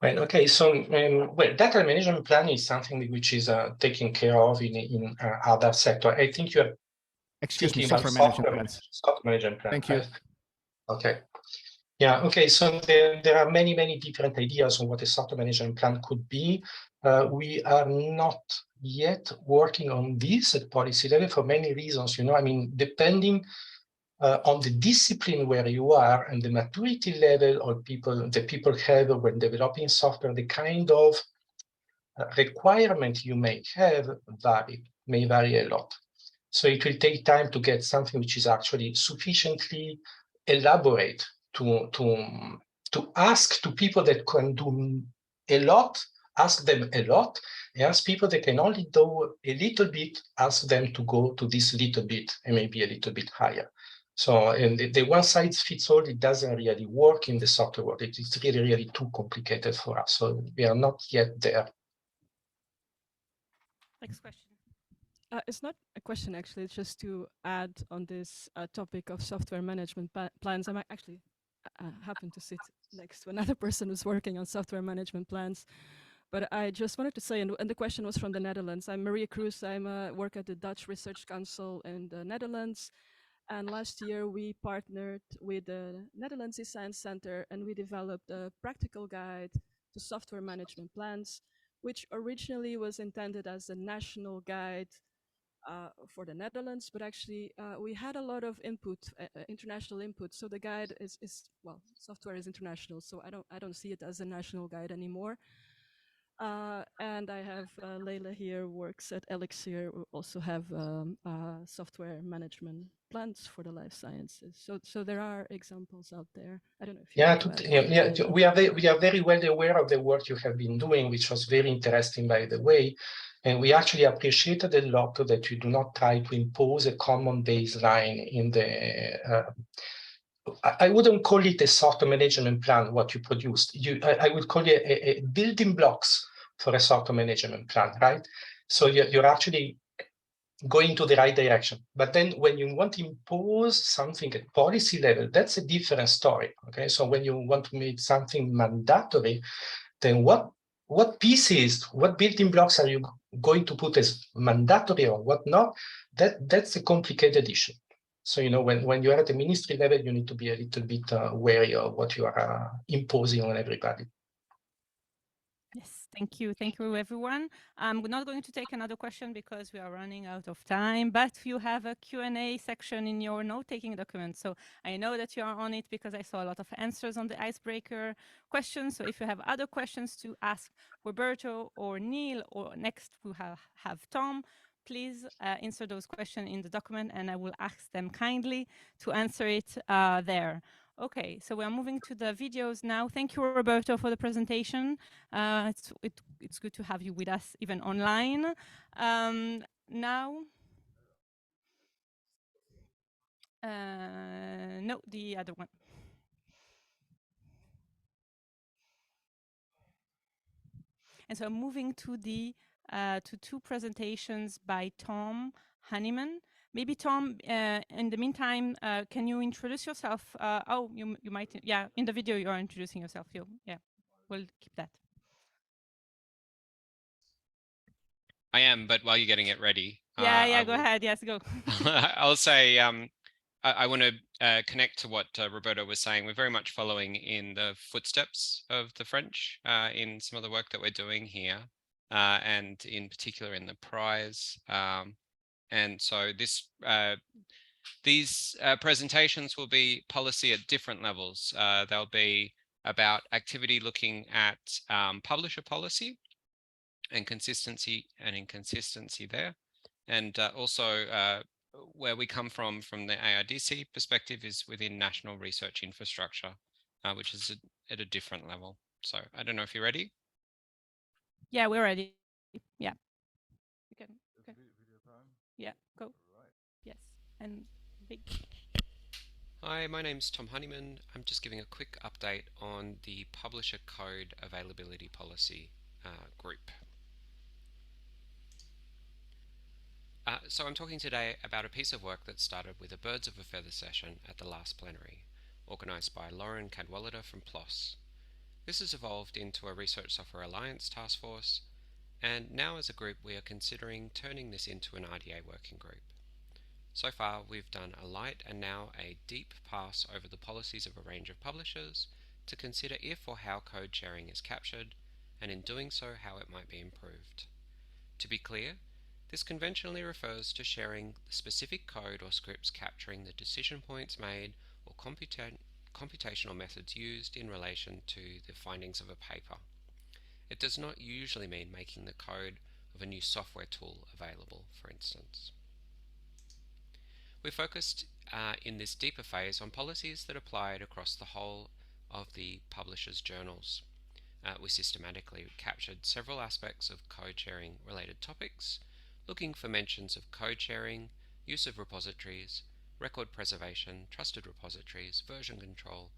Well, okay, so well, data management plan is something which is taken care of in other sector. I think you are Excuse me, software management plans. Software management plan. Thank you. Okay. Yeah, okay, so there are many different ideas on what a software management plan could be. We are not yet working on this at policy level for many reasons, you know, I mean, depending on the discipline where you are and the maturity level of the people have when developing software, the kind of requirement you may have may vary a lot. So it will take time to get something which is actually sufficiently elaborate to ask to people that can do a lot, ask them a lot, and ask people that can only do a little bit, ask them to go to this little bit and maybe a little bit higher. So, and the one size fits all, it doesn't really work in the software world. It's really too complicated for us. So we are not yet there. Next question. It's not a question, actually. It's just to add on this topic of software management plans. I'm actually happen to sit next to another person who's working on software management plans. But I just wanted to say, and the question was from the Netherlands. I'm Maria Cruz. I work at the Dutch Research Council in the Netherlands. And last year we partnered with the Netherlands Science Center and we developed a practical guide to software management plans, which originally was intended as a national guide for the Netherlands, but actually we had a lot of input, international input. So the guide is well, software is international, so I don't see it as a national guide anymore. And I have Leila here, works at Elixir, who also have software management plans for the life sciences. So there are examples out there. I don't know if you Yeah, want to add we are very well aware of the work you have been doing, which was very interesting, by the way. And we actually appreciated a lot that you do not try to impose a common baseline in the I wouldn't call it a software management plan, what you produced. I would call it a building blocks for a software management plan, right? So you're actually going to the right direction. But then when you want to impose something at policy level, that's a different story, okay? So when you want to make something mandatory, then what pieces, what building blocks are you going to put as mandatory or what not? That's a complicated issue. So, you know, when you're at the ministry level, you need to be a little bit wary of what you are imposing on everybody. Yes, thank you. Thank you, everyone. I'm not going to take another question because we are running out of time, but you have a Q&A section in your note-taking document. So I know that you are on it because I saw a lot of answers on the icebreaker questions. So if you have other questions to ask Roberto or Neil, or next we have Tom, please insert those questions in the document and I will ask them kindly to answer it there. Okay, so we are moving to the videos now. Thank you, Roberto, for the presentation. It's good to have you with us even online. Now, no, the other one. And so moving to the to two presentations by Tom Honeyman. Maybe Tom, in the meantime, can you introduce yourself? Oh, you might, yeah, in the video you are introducing yourself. Yeah, we'll keep that. I am, but while you're getting it ready, yeah, go ahead. Yes, go. I'll say I want to connect to what Roberto was saying. We're very much following in the footsteps of the French in some of the work that we're doing here, and in particular in the prize. And so these presentations will be policy at different levels. They'll be about activity looking at publisher policy and consistency and inconsistency there. And also where we come from the ARDC perspective is within national research infrastructure, which is at a different level. So I don't know if you're ready. Yeah, we're ready. Yeah. You can. Yeah, go. Right. Yes, and big. Hi, my name's Tom Honeyman. I'm just giving a quick update on the Publisher Code Availability Policy group. So I'm talking today about a piece of work that started with a Birds of a Feather session at the last plenary, organised by Lauren Cadwallader from PLOS. This has evolved into a Research Software Alliance task force, and now as a group we are considering turning this into an RDA working group. So far we've done a light and now a deep pass over the policies of a range of publishers to consider if or how code sharing is captured, and in doing so how it might be improved. To be clear, this conventionally refers to sharing the specific code or scripts capturing the decision points made or computational methods used in relation to the findings of a paper. It does not usually mean making the code of a new software tool available, for instance. We're focused in this deeper phase on policies that applied across the whole of the publisher's journals. We systematically captured several aspects of code sharing related topics, looking for mentions of code sharing, use of repositories, record preservation, trusted repositories, version control,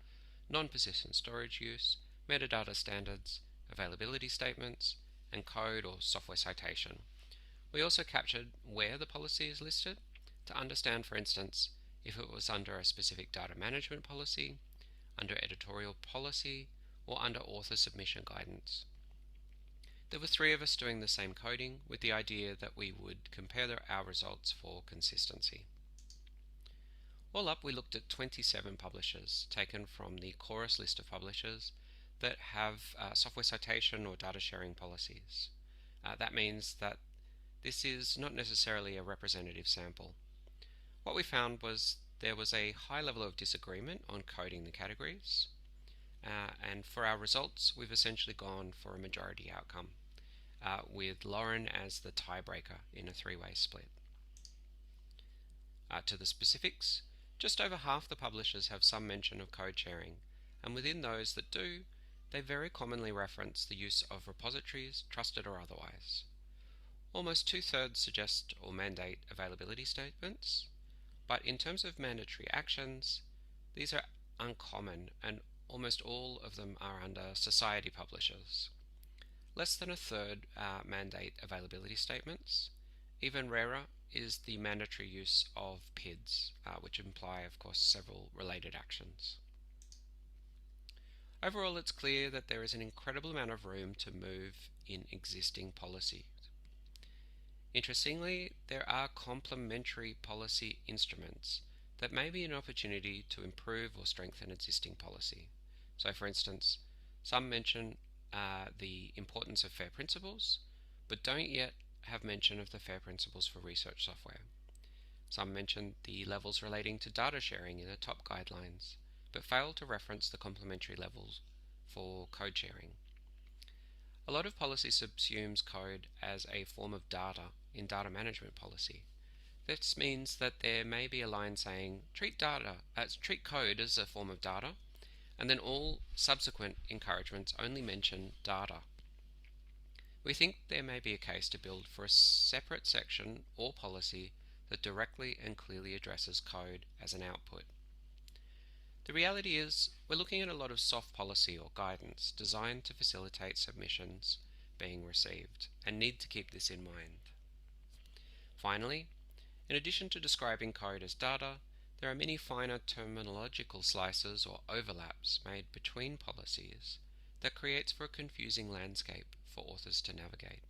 non-persistent storage use, metadata standards, availability statements, and code or software citation. We also captured where the policy is listed to understand, for instance, if it was under a specific data management policy, under editorial policy, or under author submission guidance. There were 3 of us doing the same coding with the idea that we would compare our results for consistency. All up, we looked at 27 publishers taken from the Chorus list of publishers that have software citation or data sharing policies. That means that this is not necessarily a representative sample. What we found was there was a high level of disagreement on coding the categories, and for our results, we've essentially gone for a majority outcome, with Lauren as the tiebreaker in a 3-way split. To the specifics, just over half the publishers have some mention of code sharing, and within those that do, they very commonly reference the use of repositories, trusted or otherwise. Almost 2/3 suggest or mandate availability statements, but in terms of mandatory actions, these are uncommon and almost all of them are under society publishers. Less than 1/3 mandate availability statements. Even rarer is the mandatory use of PIDs, which imply, of course, several related actions. Overall, it's clear that there is an incredible amount of room to move in existing policies. Interestingly, there are complementary policy instruments that may be an opportunity to improve or strengthen existing policy. So, for instance, some mention the importance of FAIR principles, but don't yet have mention of the FAIR principles for research software. Some mention the levels relating to data sharing in the top guidelines, but fail to reference the complementary levels for code sharing. A lot of policy subsumes code as a form of data in data management policy. This means that there may be a line saying treat code as a form of data, and then all subsequent encouragements only mention data. We think there may be a case to build for a separate section or policy that directly and clearly addresses code as an output. The reality is, we're looking at a lot of soft policy or guidance designed to facilitate submissions being received, and need to keep this in mind. Finally, in addition to describing code as data, there are many finer terminological slices or overlaps made between policies that creates for a confusing landscape for authors to navigate.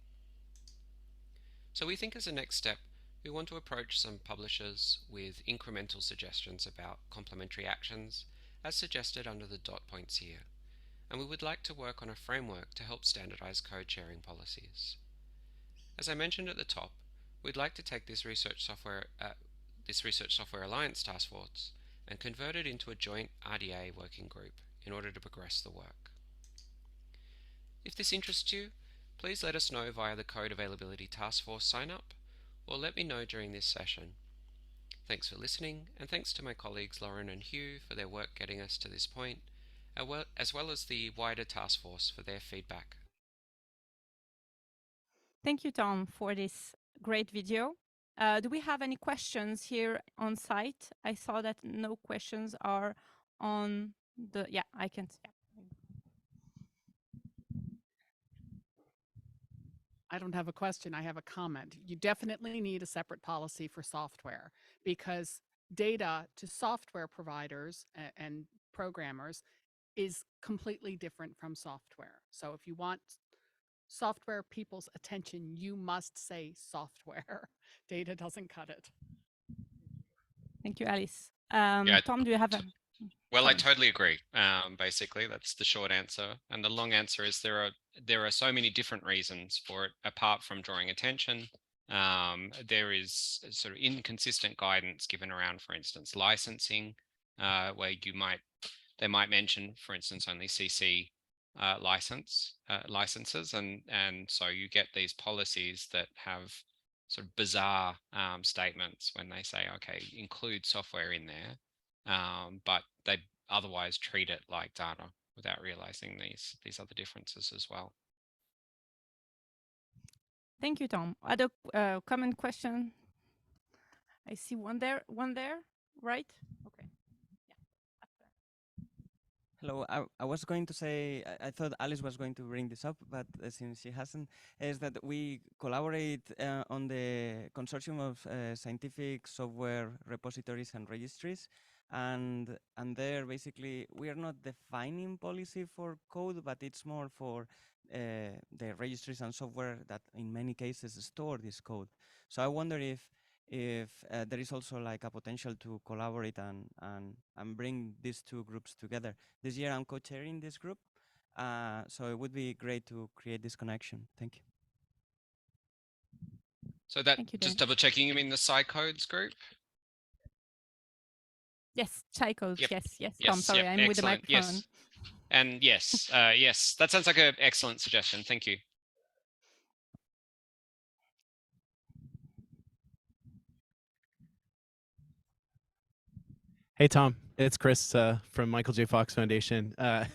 So we think as a next step, we want to approach some publishers with incremental suggestions about complementary actions as suggested under the dot points here, and we would like to work on a framework to help standardize code sharing policies. As I mentioned at the top, we'd like to take this Research Software Alliance task force and convert it into a joint RDA working group in order to progress the work. If this interests you, please let us know via the Code Availability Task Force sign-up, or let me know during this session. Thanks for listening, and thanks to my colleagues Lauren and Hugh for their work getting us to this point, as well as the wider task force for their feedback. Thank you, Tom, for this great video. Do we have any questions here on site? I saw that no questions are on the, yeah, I can see. I don't have a question, I have a comment. You definitely need a separate policy for software because data to software providers and programmers is completely different from software. So if you want software people's attention, you must say software. Data doesn't cut it. Thank you, Alice. Yeah, Tom, do you have a... Well, I Sorry. totally agree. Basically, that's the short answer. And the long answer is there are so many different reasons for it, apart from drawing attention. There is sort of inconsistent guidance given around, for instance, licensing, where they might mention, for instance, only CC licenses, and so you get these policies that have sort of bizarre statements when they say, okay, include software in there. But they otherwise treat it like data without realizing these other differences as well. Thank you, Tom. Other comment question? I see one there, right? Okay. Yeah. Hello. I was going to say, I thought Alice was going to bring this up, but since she hasn't, is that we collaborate on the consortium of scientific software repositories and registries. And there, basically, we are not defining policy for code, but it's more for the registries and software that in many cases store this code. So I wonder if there is also like a potential to collaborate and bring these two groups together. This year I'm co-chairing this group, so it would be great to create this connection. Thank you. So that, Thank you, just Dan. double checking, you mean the PsyCodes group? Yes, Psychos. Yep. Yes. Yes, Tom, sorry, yep, I'm with the excellent. microphone. Yes. And yes, yes, that sounds like an excellent suggestion. Thank you. Hey, Tom, it's Chris from Michael J. Fox Foundation. So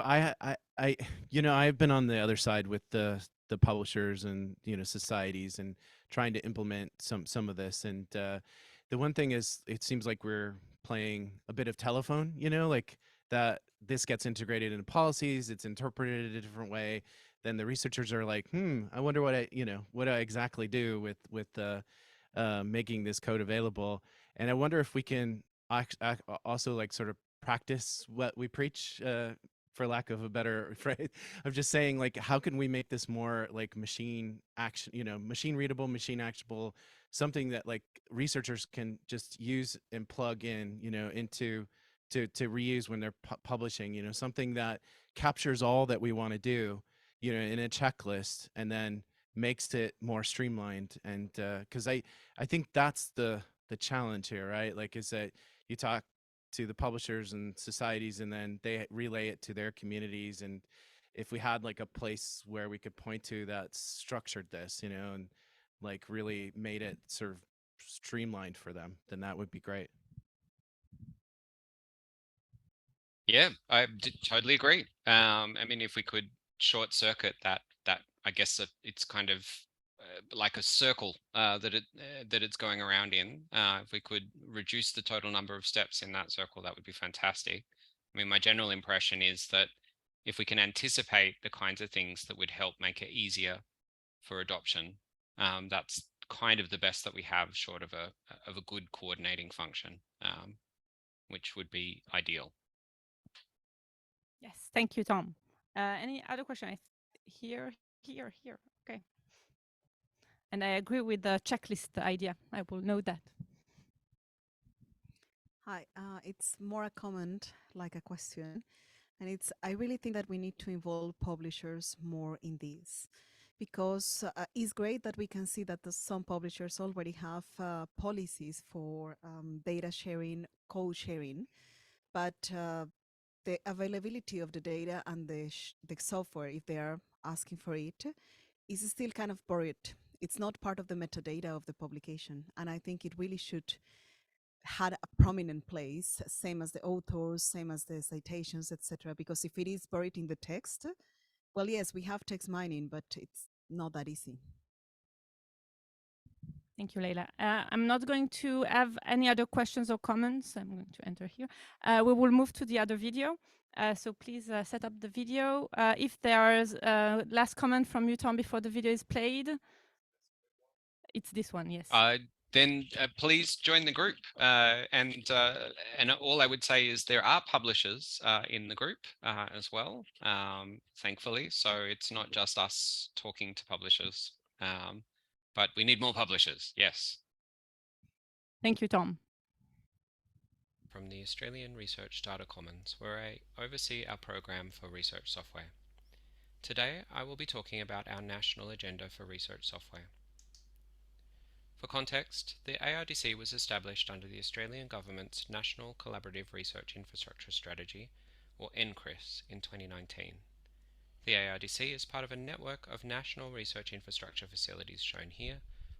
I've been on the other side with the publishers and societies and trying to implement some of this. And the one thing is, it seems like we're playing a bit of telephone. Like that. This gets integrated into policies. It's interpreted a different way. Then the researchers are like, I wonder what I exactly do with making this code available. And I wonder if we can also like sort of practice what we preach, for lack of a better phrase. I'm just saying, like, how can we make this more like machine action, machine readable, machine actionable, something that like researchers can just use and plug in, into to reuse when they're publishing, something that captures all that we want to do, in a checklist, and then makes it more streamlined. And because I think that's the challenge here, right? Like, is that you talk to the publishers and societies, and then they relay it to their communities. And if we had like a place where we could point to that structured this, and like really made it sort of streamlined for them, then that would be great. Yeah, I totally agree. I mean, if we could short circuit that, I guess that it's kind of like a circle that it's going around in. If we could reduce the total number of steps in that circle, that would be fantastic. I mean, my general impression is that if we can anticipate the kinds of things that would help make it easier for adoption, that's kind of the best that we have, short of a good coordinating function, which would be ideal. Yes, thank you, Tom. Any other question? Here. Okay. And I agree with the checklist idea. I will know that. Hi, it's more a comment, like a question. And I really think that we need to involve publishers more in this, because it's great that we can see that some publishers already have policies for data sharing, code sharing, but the availability of the data and the software, if they are asking for it, is still kind of buried. It's not part of the metadata of the publication. And I think it really should had a prominent place, same as the authors, same as the citations, etc. Because if it is buried in the text, well, yes, we have text mining, but it's not that easy. Thank you, Leila. I'm not going to have any other questions or comments. I'm going to enter here. We will move to the other video. So please set up the video. If there's a last comment from you, Tom, before the video is played. It's this one, yes. Then please join the group. And all I would say is there are publishers in the group as well, thankfully. So it's not just us talking to publishers, but we need more publishers, yes. Thank you, Tom. From the Australian Research Data Commons, where I oversee our program for research software. Today, I will be talking about our national agenda for research software. For context, the ARDC was established under the Australian Government's National Collaborative Research Infrastructure Strategy, or NCRIS, in 2019. The ARDC is part of a network of national research infrastructure facilities shown here,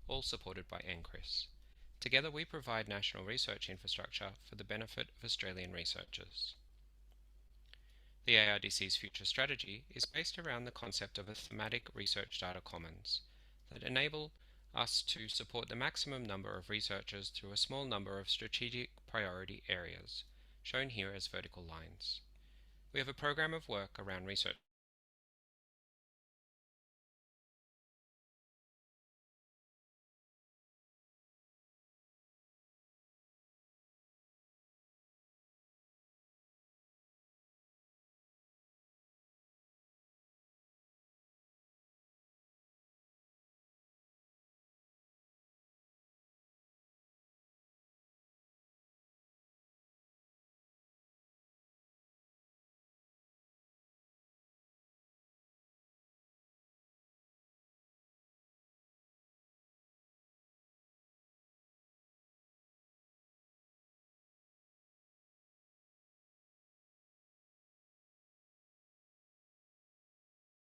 all supported by NCRIS. Together we provide national research infrastructure for the benefit of Australian researchers. The ARDC's future strategy is based around the concept of a thematic research data commons that enable us to support the maximum number of researchers through a small number of strategic priority areas, shown here as vertical lines. We have a program of work around research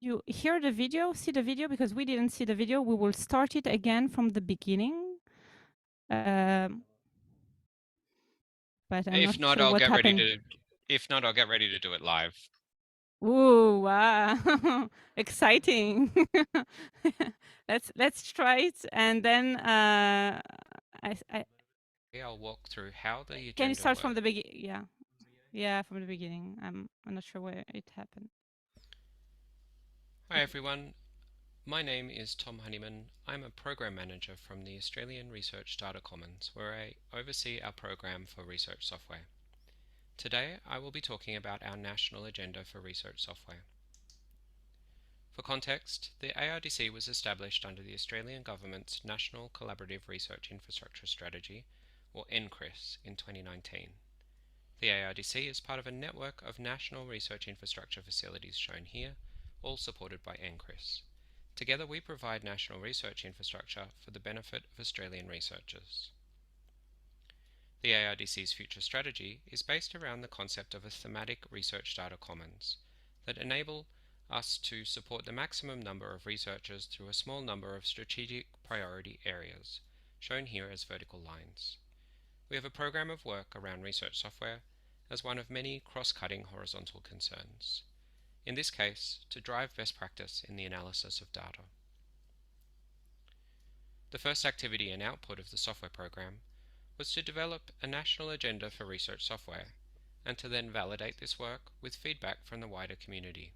You hear the video, see the video, because we didn't see the video. We will start it again from the beginning. But I'm not If not, sure I'll what get ready happened. to. If not, I'll get ready to do it live. Ooh, wow. Exciting. Let's try it, and then I'll walk through how the agenda can you start works. from the beginning? Yeah, from the beginning. I'm not sure where it happened. Hi everyone, my name is Tom Honeyman. I'm a program manager from the Australian Research Data Commons, where I oversee our program for research software. Today I will be talking about our national agenda for research software. For context, the ARDC was established under the Australian Government's National Collaborative Research Infrastructure Strategy, or NCRIS, in 2019. The ARDC is part of a network of national research infrastructure facilities shown here, all supported by NCRIS. Together we provide national research infrastructure for the benefit of Australian researchers. The ARDC's future strategy is based around the concept of a thematic research data commons that enable us to support the maximum number of researchers through a small number of strategic priority areas, shown here as vertical lines. We have a program of work around research software as one of many cross-cutting horizontal concerns. In this case, to drive best practice in the analysis of data. The first activity and output of the software program was to develop a national agenda for research software, and to then validate this work with feedback from the wider community.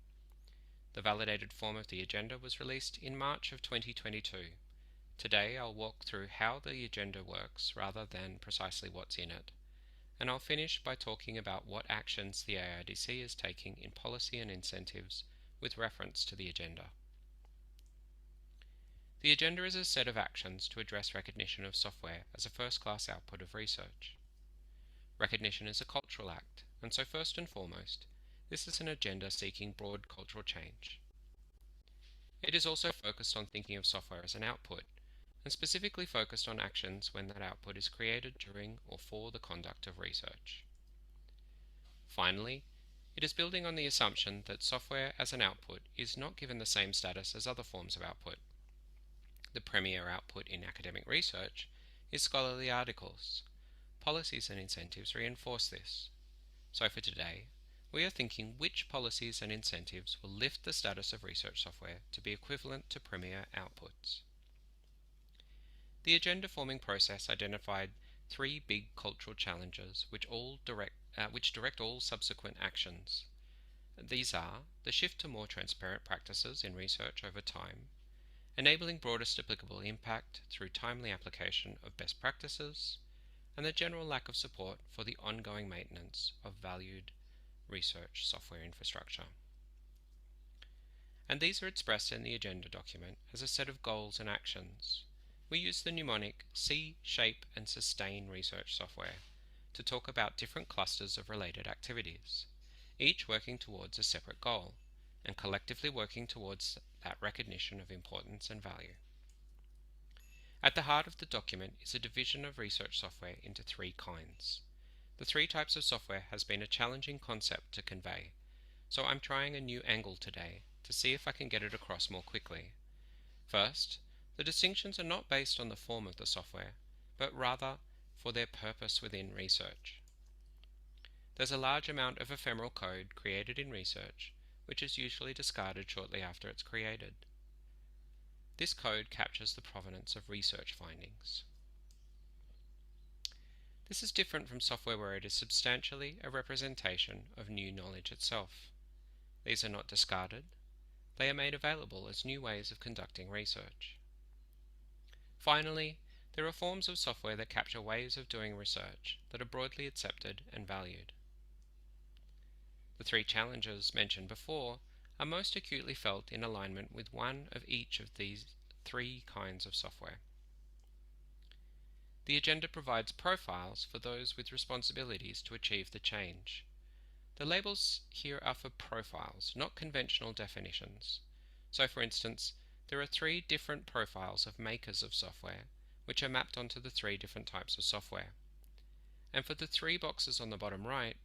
The validated form of the agenda was released in March of 2022. Today I'll walk through how the agenda works rather than precisely what's in it, and I'll finish by talking about what actions the ARDC is taking in policy and incentives with reference to the agenda. The agenda is a set of actions to address recognition of software as a first-class output of research. Recognition is a cultural act, and so first and foremost, this is an agenda seeking broad cultural change. It is also focused on thinking of software as an output, and specifically focused on actions when that output is created during or for the conduct of research. Finally, it is building on the assumption that software as an output is not given the same status as other forms of output. The premier output in academic research is scholarly articles. Policies and incentives reinforce this. So for today, we are thinking which policies and incentives will lift the status of research software to be equivalent to premier outputs. The agenda forming process identified three big cultural challenges which direct all subsequent actions. These are the shift to more transparent practices in research over time, enabling broadest applicable impact through timely application of best practices, and the general lack of support for the ongoing maintenance of valued research software infrastructure. And these are expressed in the agenda document as a set of goals and actions. We use the mnemonic see, shape, and sustain research software to talk about different clusters of related activities, each working towards a separate goal, and collectively working towards that recognition of importance and value. At the heart of the document is a division of research software into three kinds. The three types of software has been a challenging concept to convey, so I'm trying a new angle today to see if I can get it across more quickly. First, the distinctions are not based on the form of the software, but rather for their purpose within research. There's a large amount of ephemeral code created in research, which is usually discarded shortly after it's created. This code captures the provenance of research findings. This is different from software where it is substantially a representation of new knowledge itself. These are not discarded, they are made available as new ways of conducting research. Finally, there are forms of software that capture ways of doing research that are broadly accepted and valued. The three challenges mentioned before are most acutely felt in alignment with one of each of these three kinds of software. The agenda provides profiles for those with responsibilities to achieve the change. The labels here are for profiles, not conventional definitions. So for instance, there are three different profiles of makers of software, which are mapped onto the three different types of software. And for the three boxes on the bottom right,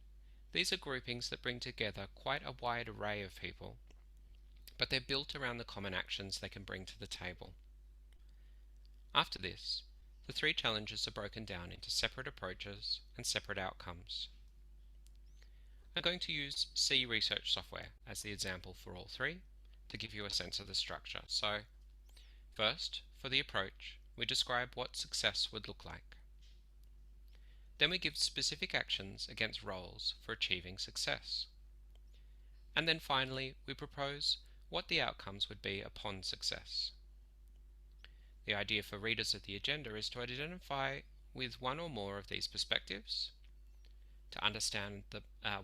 these are groupings that bring together quite a wide array of people, but they're built around the common actions they can bring to the table. After this, the three challenges are broken down into separate approaches and separate outcomes. I'm going to use C research software as the example for all three to give you a sense of the structure. So, first, for the approach, we describe what success would look like. Then we give specific actions against roles for achieving success. And then finally, we propose what the outcomes would be upon success. The idea for readers of the agenda is to identify with one or more of these perspectives, to understand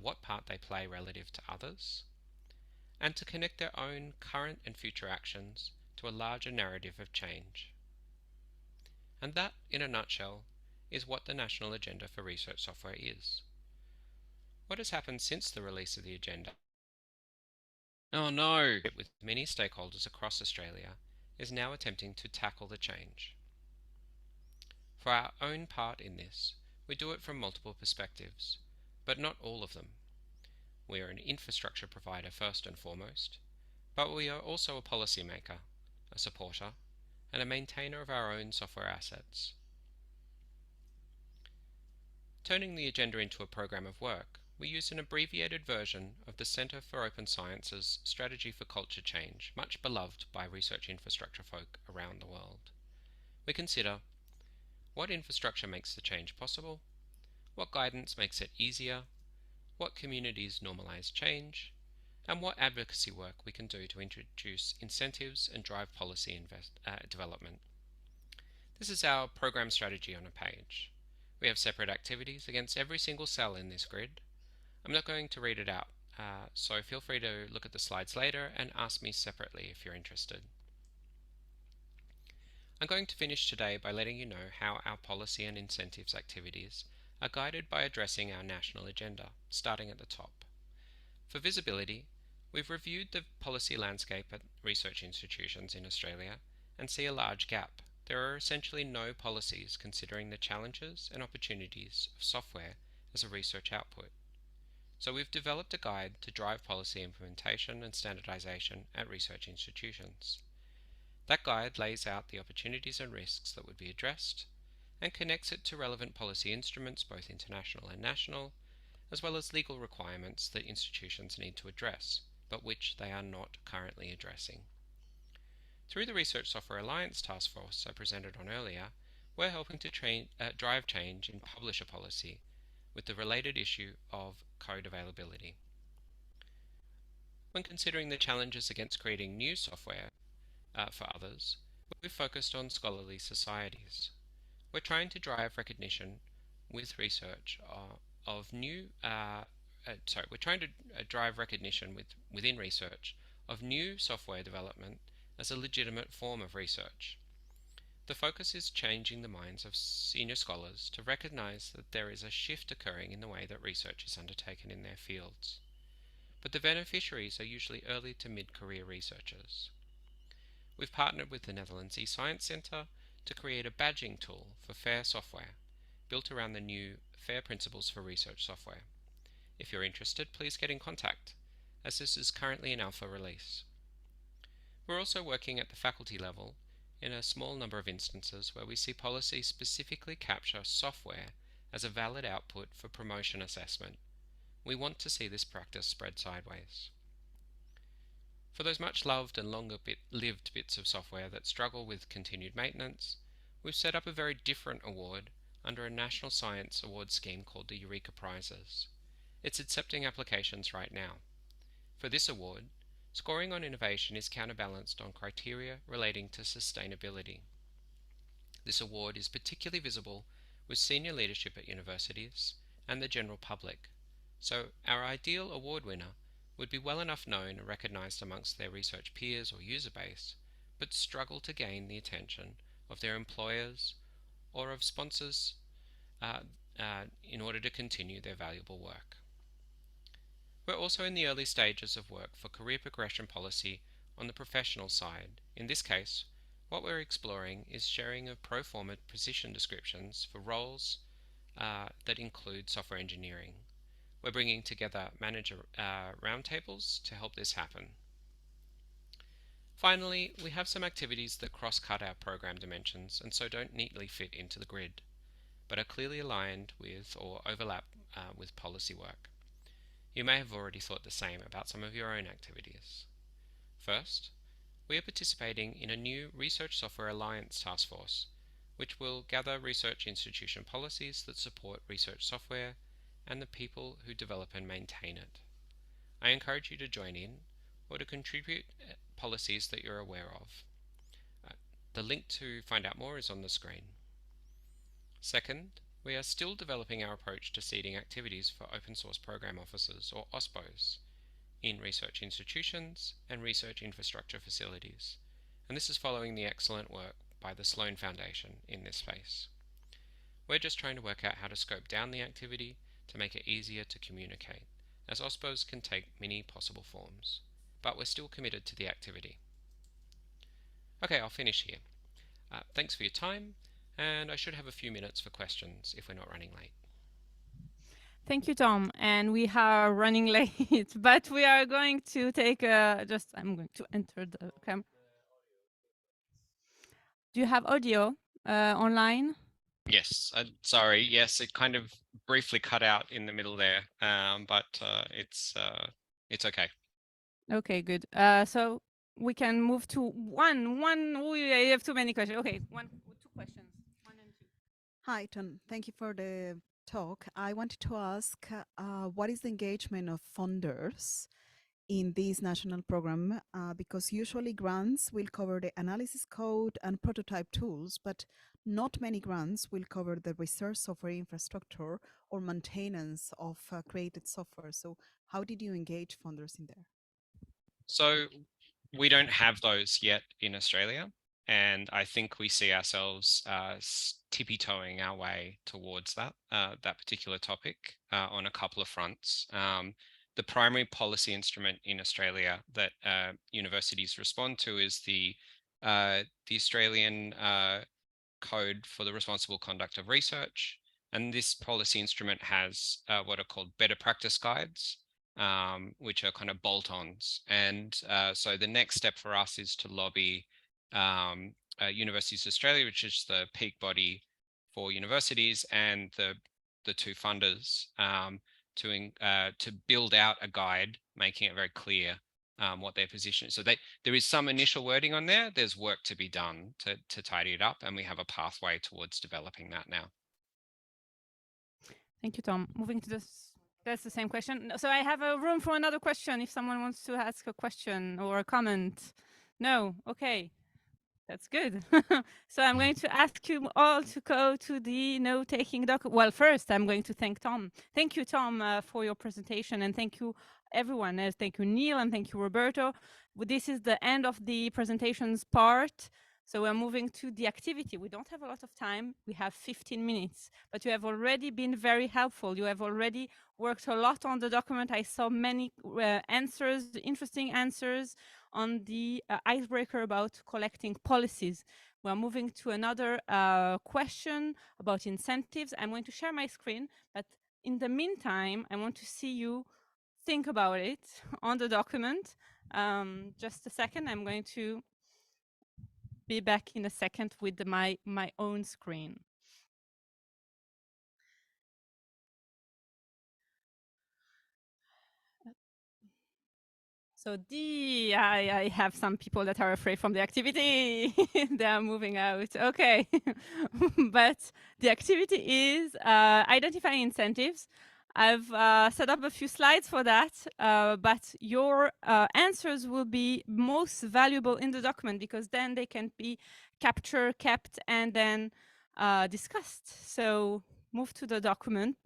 what part they play relative to others, and to connect their own current and future actions to a larger narrative of change. And that, in a nutshell, is what the National Agenda for Research Software is. What has happened since the release of the agenda? Oh no! With many stakeholders across Australia, is now attempting to tackle the change. For our own part in this, we do it from multiple perspectives, but not all of them. We are an infrastructure provider first and foremost, but we are also a policymaker, a supporter, and a maintainer of our own software assets. Turning the agenda into a program of work, we use an abbreviated version of the Centre for Open Science's Strategy for Culture Change, much beloved by research infrastructure folk around the world. We consider what infrastructure makes the change possible, what guidance makes it easier, what communities normalize change, and what advocacy work we can do to introduce incentives and drive policy development. This is our program strategy on a page. We have separate activities against every single cell in this grid. I'm not going to read it out, so feel free to look at the slides later and ask me separately if you're interested. I'm going to finish today by letting you know how our policy and incentives activities are guided by addressing our national agenda, starting at the top. For visibility, we've reviewed the policy landscape at research institutions in Australia and see a large gap. There are essentially no policies considering the challenges and opportunities of software as a research output. So we've developed a guide to drive policy implementation and standardization at research institutions. That guide lays out the opportunities and risks that would be addressed and connects it to relevant policy instruments, both international and national, as well as legal requirements that institutions need to address, but which they are not currently addressing. Through the Research Software Alliance Task Force I presented on earlier, we're helping to drive change in publisher policy with the related issue of code availability. When considering the challenges against creating new software for others, we've focused on scholarly societies. We're trying to drive recognition with research we're trying to drive recognition within research of new software development as a legitimate form of research. The focus is changing the minds of senior scholars to recognize that there is a shift occurring in the way that research is undertaken in their fields. But the beneficiaries are usually early to mid-career researchers. We've partnered with the Netherlands eScience Centre to create a badging tool for FAIR software, built around the new FAIR Principles for Research software. If you're interested, please get in contact, as this is currently in alpha release. We're also working at the faculty level in a small number of instances where we see policy specifically capture software as a valid output for promotion assessment. We want to see this practice spread sideways. For those much loved and longer lived bits of software that struggle with continued maintenance, we've set up a very different award under a national science award scheme called the Eureka Prizes. It's accepting applications right now. For this award, scoring on innovation is counterbalanced on criteria relating to sustainability. This award is particularly visible with senior leadership at universities and the general public, so our ideal award winner would be well enough known and recognised amongst their research peers or user base, but struggle to gain the attention of their employers or of sponsors in order to continue their valuable work. We're also in the early stages of work for career progression policy on the professional side. In this case, what we're exploring is sharing of pro forma position descriptions for roles that include software engineering. We're bringing together manager roundtables to help this happen. Finally, we have some activities that cross-cut our program dimensions and so don't neatly fit into the grid, but are clearly aligned with or overlap with policy work. You may have already thought the same about some of your own activities. First, we are participating in a new Research Software Alliance task force, which will gather research institution policies that support research software and the people who develop and maintain it. I encourage you to join in or to contribute policies that you're aware of. The link to find out more is on the screen. Second, we are still developing our approach to seeding activities for open source program officers, or OSPOs, in research institutions and research infrastructure facilities, and this is following the excellent work by the Sloan Foundation in this space. We're just trying to work out how to scope down the activity to make it easier to communicate, as OSPOs can take many possible forms, but we're still committed to the activity. Okay, I'll finish here. Thanks for your time, and I should have a few minutes for questions if we're not running late. Thank you, Tom. And we are running late, but we are going to take I'm going to enter the camera. Do you have audio online? Yes, sorry. Yes, it kind of briefly cut out in the middle there, but it's okay. Okay, good. So we can move to one. We have too many questions. Okay, two questions. One and two. Hi, Tom. Thank you for the talk. I wanted to ask, what is the engagement of funders in this national program? Because usually grants will cover the analysis code and prototype tools, but not many grants will cover the research software infrastructure or maintenance of created software. So how did you engage funders in there? So we don't have those yet in Australia, and I think we see ourselves tippy-toeing our way towards that particular topic on a couple of fronts. The primary policy instrument in Australia that universities respond to is the Australian Code for the Responsible Conduct of Research, and this policy instrument has what are called better practice guides, which are kind of bolt-ons. And so the next step for us is to lobby Universities Australia, which is the peak body for universities, and the two funders to build out a guide, making it very clear what their position is. So there is some initial wording on there. There's work to be done to tidy it up, and we have a pathway towards developing that now. Thank you, Tom. Moving to this, that's the same question. So I have a room for another question if someone wants to ask a question or a comment. No? Okay. That's good. So I'm going to ask you all to go to the note-taking doc. Well, first, I'm going to thank Tom. Thank you, Tom, for your presentation, and thank you, everyone. Thank you, Neil, and thank you, Roberto. This is the end of the presentations part. So we're moving to the activity. We don't have a lot of time. We have 15 minutes, but you have already been very helpful. You have already worked a lot on the document. I saw many answers, interesting answers on the icebreaker about collecting policies. We're moving to another question about incentives. I'm going to share my screen, but in the meantime, I want to see you think about it on the document. Just a second, I'm going to be back in a second with my own screen. So I have some people that are afraid from the activity. They are moving out. Okay. But the activity is identifying incentives. I've set up a few slides for that, but your answers will be most valuable in the document because then they can be captured, kept, and then discussed. So move to the document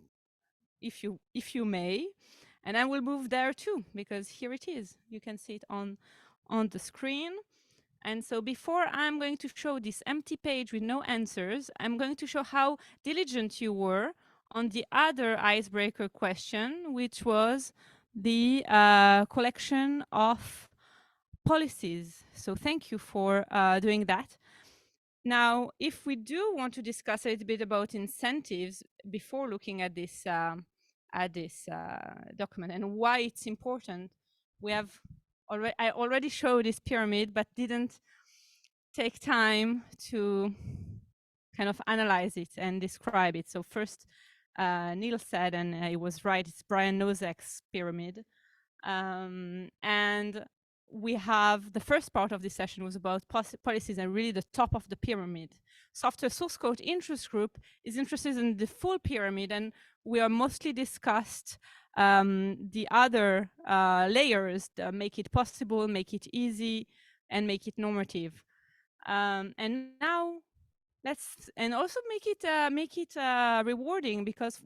if you may. And I will move there too, because here it is. You can see it on the screen. And so before I'm going to show this empty page with no answers, I'm going to show how diligent you were on the other icebreaker question, which was the collection of policies. So thank you for doing that. Now, if we do want to discuss a little bit about incentives before looking at this document and why it's important, I already showed this pyramid, but didn't take time to kind of analyze it and describe it. So first, Neil said, and he was right, it's Brian Nosek's pyramid. And we have the first part of this session was about policies and really the top of the pyramid. Software Source Code Interest Group is interested in the full pyramid, and we are mostly discussed the other layers that make it possible, make it easy, and make it normative. And now and also make it rewarding, because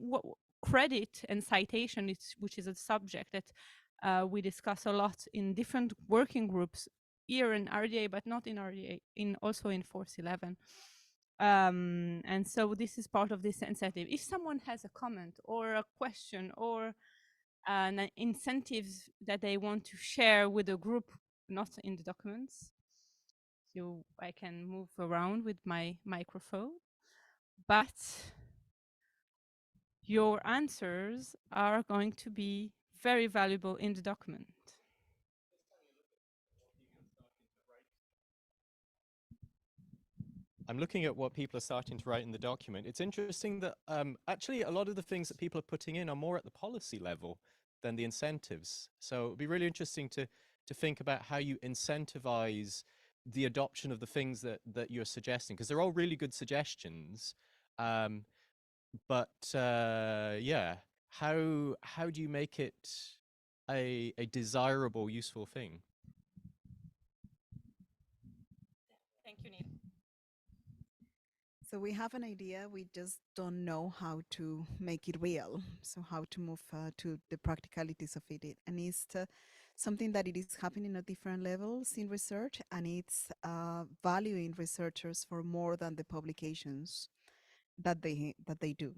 credit and citation, which is a subject that we discuss a lot in different working groups here in RDA, but not in RDA, also in Force 11. And so this is part of this incentive. If someone has a comment or a question or an incentives that they want to share with the group, not in the documents, I can move around with my microphone, but your answers are going to be very valuable in the document. I'm looking at what people are starting to write in the document. It's interesting that actually a lot of the things that people are putting in are more at the policy level than the incentives. So it'd be really interesting to think about how you incentivize the adoption of the things that you're suggesting, because they're all really good suggestions. But yeah, how do you make it a desirable, useful thing? Thank you, Neil. So we have an idea, we just don't know how to make it real. So how to move to the practicalities of it. And it's something that it is happening at different levels in research, and it's valuing researchers for more than the publications that they do.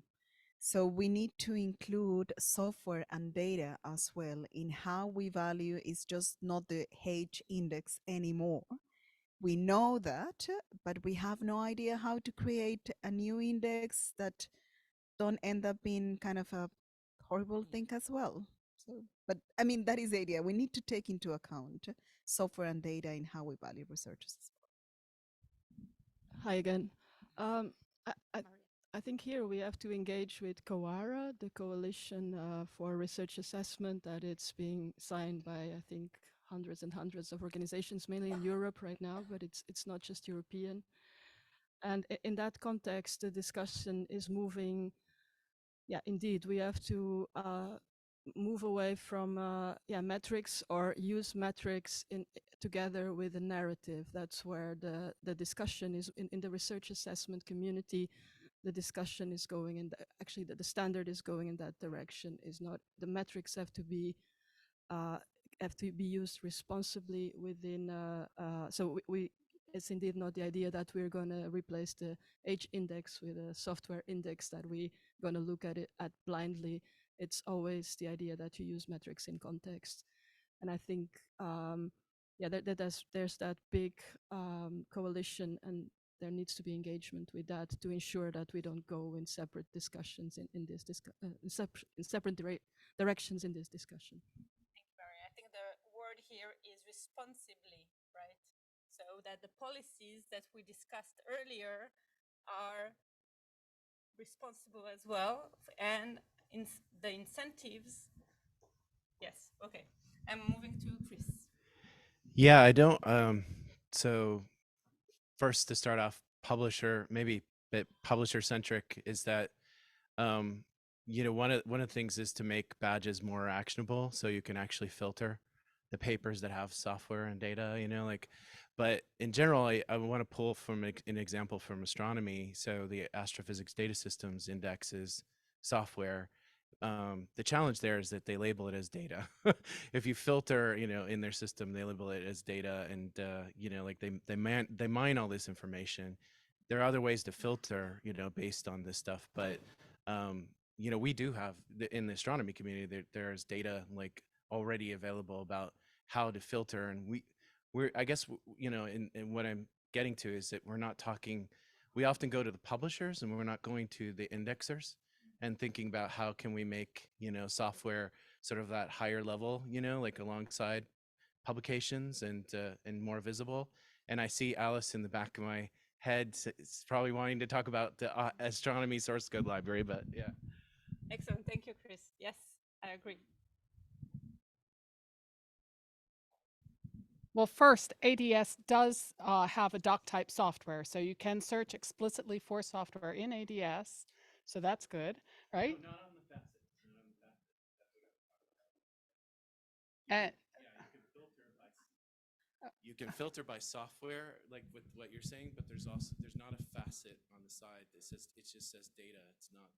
So we need to include software and data as well in how we value. It's just not the H index anymore. We know that, but we have no idea how to create a new index that don't end up being kind of a horrible thing as well. So, but I mean, that is the idea. We need to take into account software and data in how we value researchers. Hi again. Um, I think here we have to engage with COARA, the Coalition for Research Assessment, that it's being signed by, I think, hundreds and hundreds of organizations, mainly in Europe right now, but it's not just European. And in that context, the discussion is moving. Yeah, indeed, we have to move away from metrics, or use metrics together with a narrative. That's where the discussion is in the research assessment community. The discussion is going in actually the standard is going in that direction. Is not the metrics have to be used responsibly within. So we it's indeed not the idea that we're going to replace the H index with a software index that we're going to look at it at blindly. It's always the idea that you use metrics in context. And I think, there's that big coalition, and there needs to be engagement with that to ensure that we don't go in separate discussions in separate directions in this discussion. Thank you, Barry. I think the word here is responsibly, right? So that the policies that we discussed earlier are responsible as well, and the incentives. Yes, okay. I'm moving to Chris. Yeah, I don't. So first, to start off, publisher, maybe a bit publisher centric, is that one of the things is to make badges more actionable, so you can actually filter the papers that have software and data. But in general, I want to pull from an example from astronomy. So the Astrophysics Data Systems Index is software. The challenge there is that they label it as data. If you filter, in their system, they label it as data, and like they mine all this information. There are other ways to filter, based on this stuff, but we do have in the astronomy community there's data like already available about how to filter, and we're I guess and what I'm getting to is that we're not talking. We often go to the publishers, and we're not going to the indexers and thinking about how can we make software sort of that higher level, like alongside publications and more visible. And I see Alice in the back of my head probably wanting to talk about the astronomy source code library, but yeah. Excellent. Thank you, Chris. Yes, I agree. Well, first, ADS does have a doc type software, so you can search explicitly for software in ADS. So that's good, right? No, not on the facet. Not on the facet. And you can filter by software, like with what you're saying, but there's not a facet on the side that says, it just says data. It's not.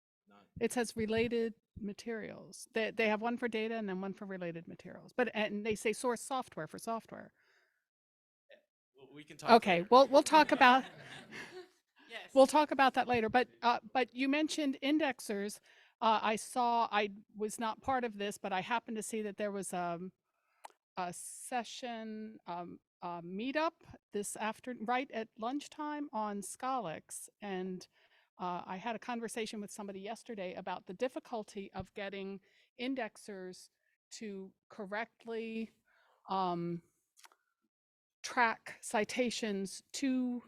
It says related materials. They have one for data and then one for related materials. And they say source software for software. We can talk. Okay, later. we'll talk about. Yes. We'll talk about that later. But you mentioned indexers. I was not part of this, but I happened to see that there was a session meetup this afternoon, right at lunchtime on Scalix, and I had a conversation with somebody yesterday about the difficulty of getting indexers to correctly track citations to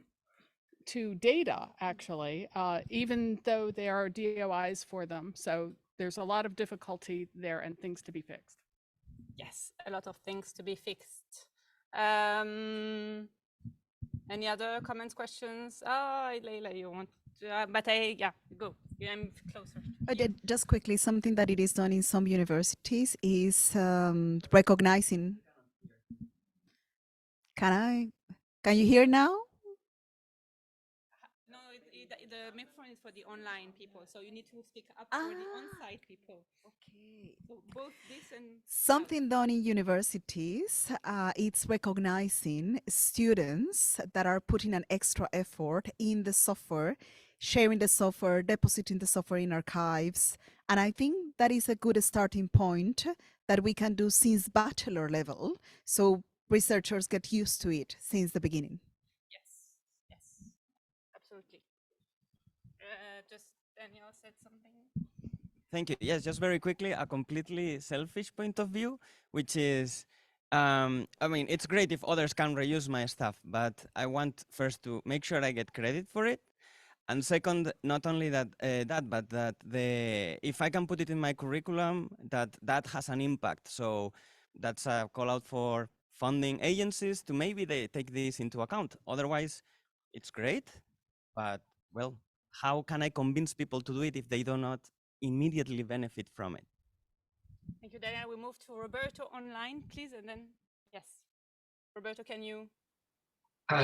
data, actually, even though there are DOIs for them. So there's a lot of difficulty there and things to be fixed. Yes, a lot of things to be fixed. Any other comments, questions? Leila, you want to, but go. I'm closer. Just quickly, something that it is done in some universities is recognizing. Can you hear now? No, the microphone is for the online people, so you need to speak up for the on-site people. Okay. So both this and something done in universities, it's recognizing students that are putting an extra effort in the software, sharing the software, depositing the software in archives. And I think that is a good starting point that we can do since bachelor level. So researchers get used to it since the beginning. Yes, absolutely. Just Daniel said something. Thank you. Yes, just very quickly, a completely selfish point of view, which is, I mean, it's great if others can reuse my stuff, but I want first to make sure I get credit for it. And second, not only that, but that if I can put it in my curriculum, that has an impact. So that's a call out for funding agencies to maybe they take this into account. Otherwise, it's great, but well, how can I convince people to do it if they do not immediately benefit from it? Thank you, Daniel. We move to Roberto online, please, and then yes, Roberto, can you?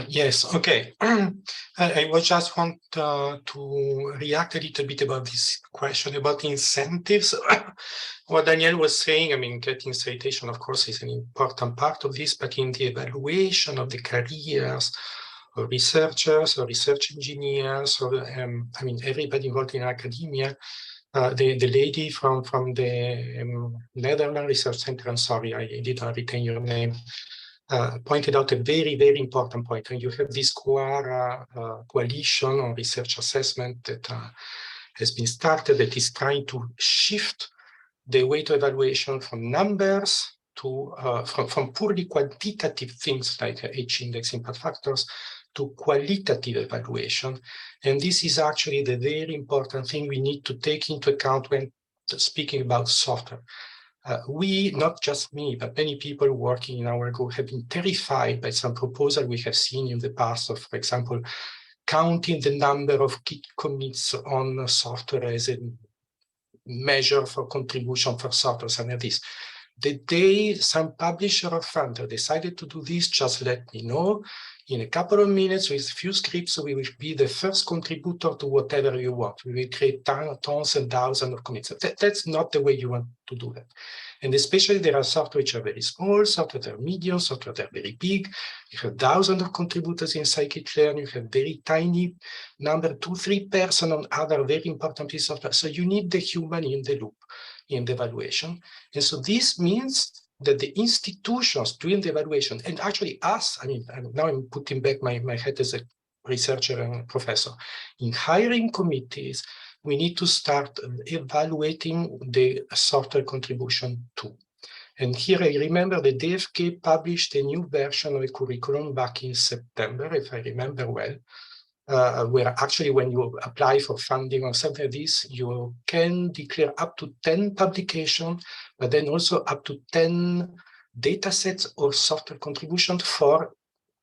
Yes, okay. I was just want to react a little bit about this question about incentives. What Daniel was saying, I mean, getting citation, of course, is an important part of this, but in the evaluation of the careers of researchers or research engineers, or I mean, everybody involved in academia, the lady from the Netherlands Research Center, I'm sorry, I didn't retain your name, pointed out a very, very important point. And you have this coalition on research assessment that has been started that is trying to shift the weight of evaluation from numbers to from purely quantitative things like H-index impact factors to qualitative evaluation. And this is actually the very important thing we need to take into account when speaking about software. We, not just me, but many people working in our group have been terrified by some proposal we have seen in the past of, for example, counting the number of Git commits on software as a measure for contribution for software, something like this. The day some publisher or funder decided to do this, just let me know. In a couple of minutes, with a few scripts, we will be the first contributor to whatever you want. We will create tons and thousands of commits. That's not the way you want to do that. And especially there are software which are very small, software that are medium, software that are very big. You have thousands of contributors in scikit-learn. You have very tiny number, 2-3 person on other very important pieces of software. So you need the human in the loop in the evaluation. And so this means that the institutions doing the evaluation, and actually us, I mean, now I'm putting back my head as a researcher and professor, in hiring committees, we need to start evaluating the software contribution too. And here I remember the DFK published a new version of a curriculum back in September, if I remember well, where actually when you apply for funding or something like this, you can declare up to 10 publications, but then also up to 10 data sets or software contributions for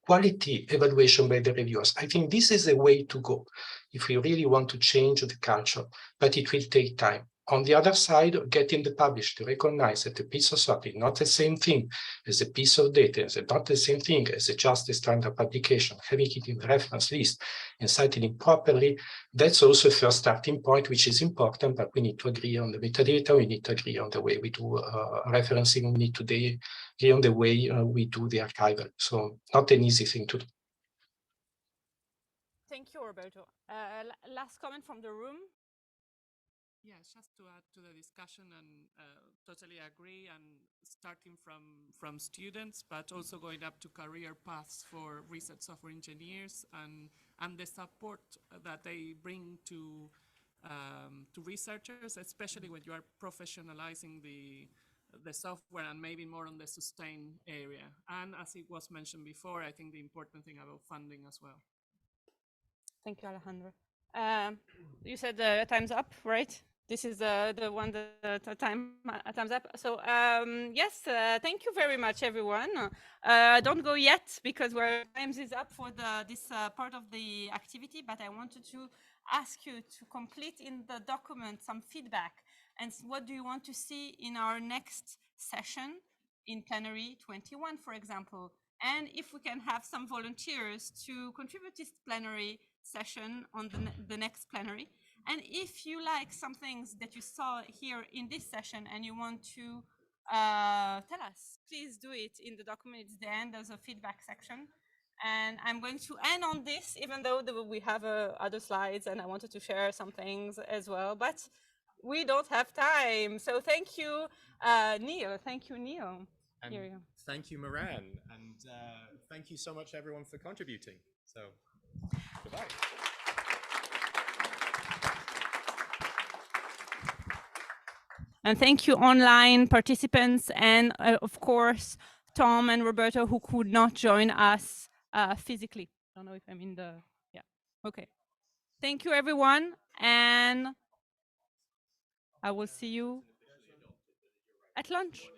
quality evaluation by the reviewers. I think this is the way to go if we really want to change the culture, but it will take time. On the other side, getting the publisher to recognize that a piece of software is not the same thing as a piece of data, is not the same thing as just a standard publication, having it in the reference list and citing it properly, that's also a first starting point, which is important, but we need to agree on the metadata, we need to agree on the way we do referencing, we need to agree on the way we do the archival. So not an easy thing to do. Thank you, Roberto. Last comment from the room. Yes, just to add to the discussion, and totally agree, and starting from students, but also going up to career paths for research software engineers, and the support that they bring to researchers, especially when you are professionalizing the software and maybe more on the sustain area. And as it was mentioned before, I think the important thing about funding as well. Thank you, Alejandro. You said time's up, right? This is the one that time's up. So yes, thank you very much, everyone. Don't go yet because time is up for this part of the activity, but I wanted to ask you to complete in the document some feedback and what do you want to see in our next session in Plenary 21, for example. And if we can have some volunteers to contribute to this plenary session on the next plenary. And if you like some things that you saw here in this session and you want to tell us, please do it in the document. It's the end, there's a feedback section. And I'm going to end on this, even though we have other slides and I wanted to share some things as well, but we don't have time. So thank you, Neil. Thank you, Neil. And thank you, Moran. And thank you so much, everyone, for contributing. So, goodbye. And thank you, online participants, and of course, Tom and Roberto, who could not join us physically. I don't know if I'm in the, yeah, okay. Thank you, everyone, and I will see you at lunch.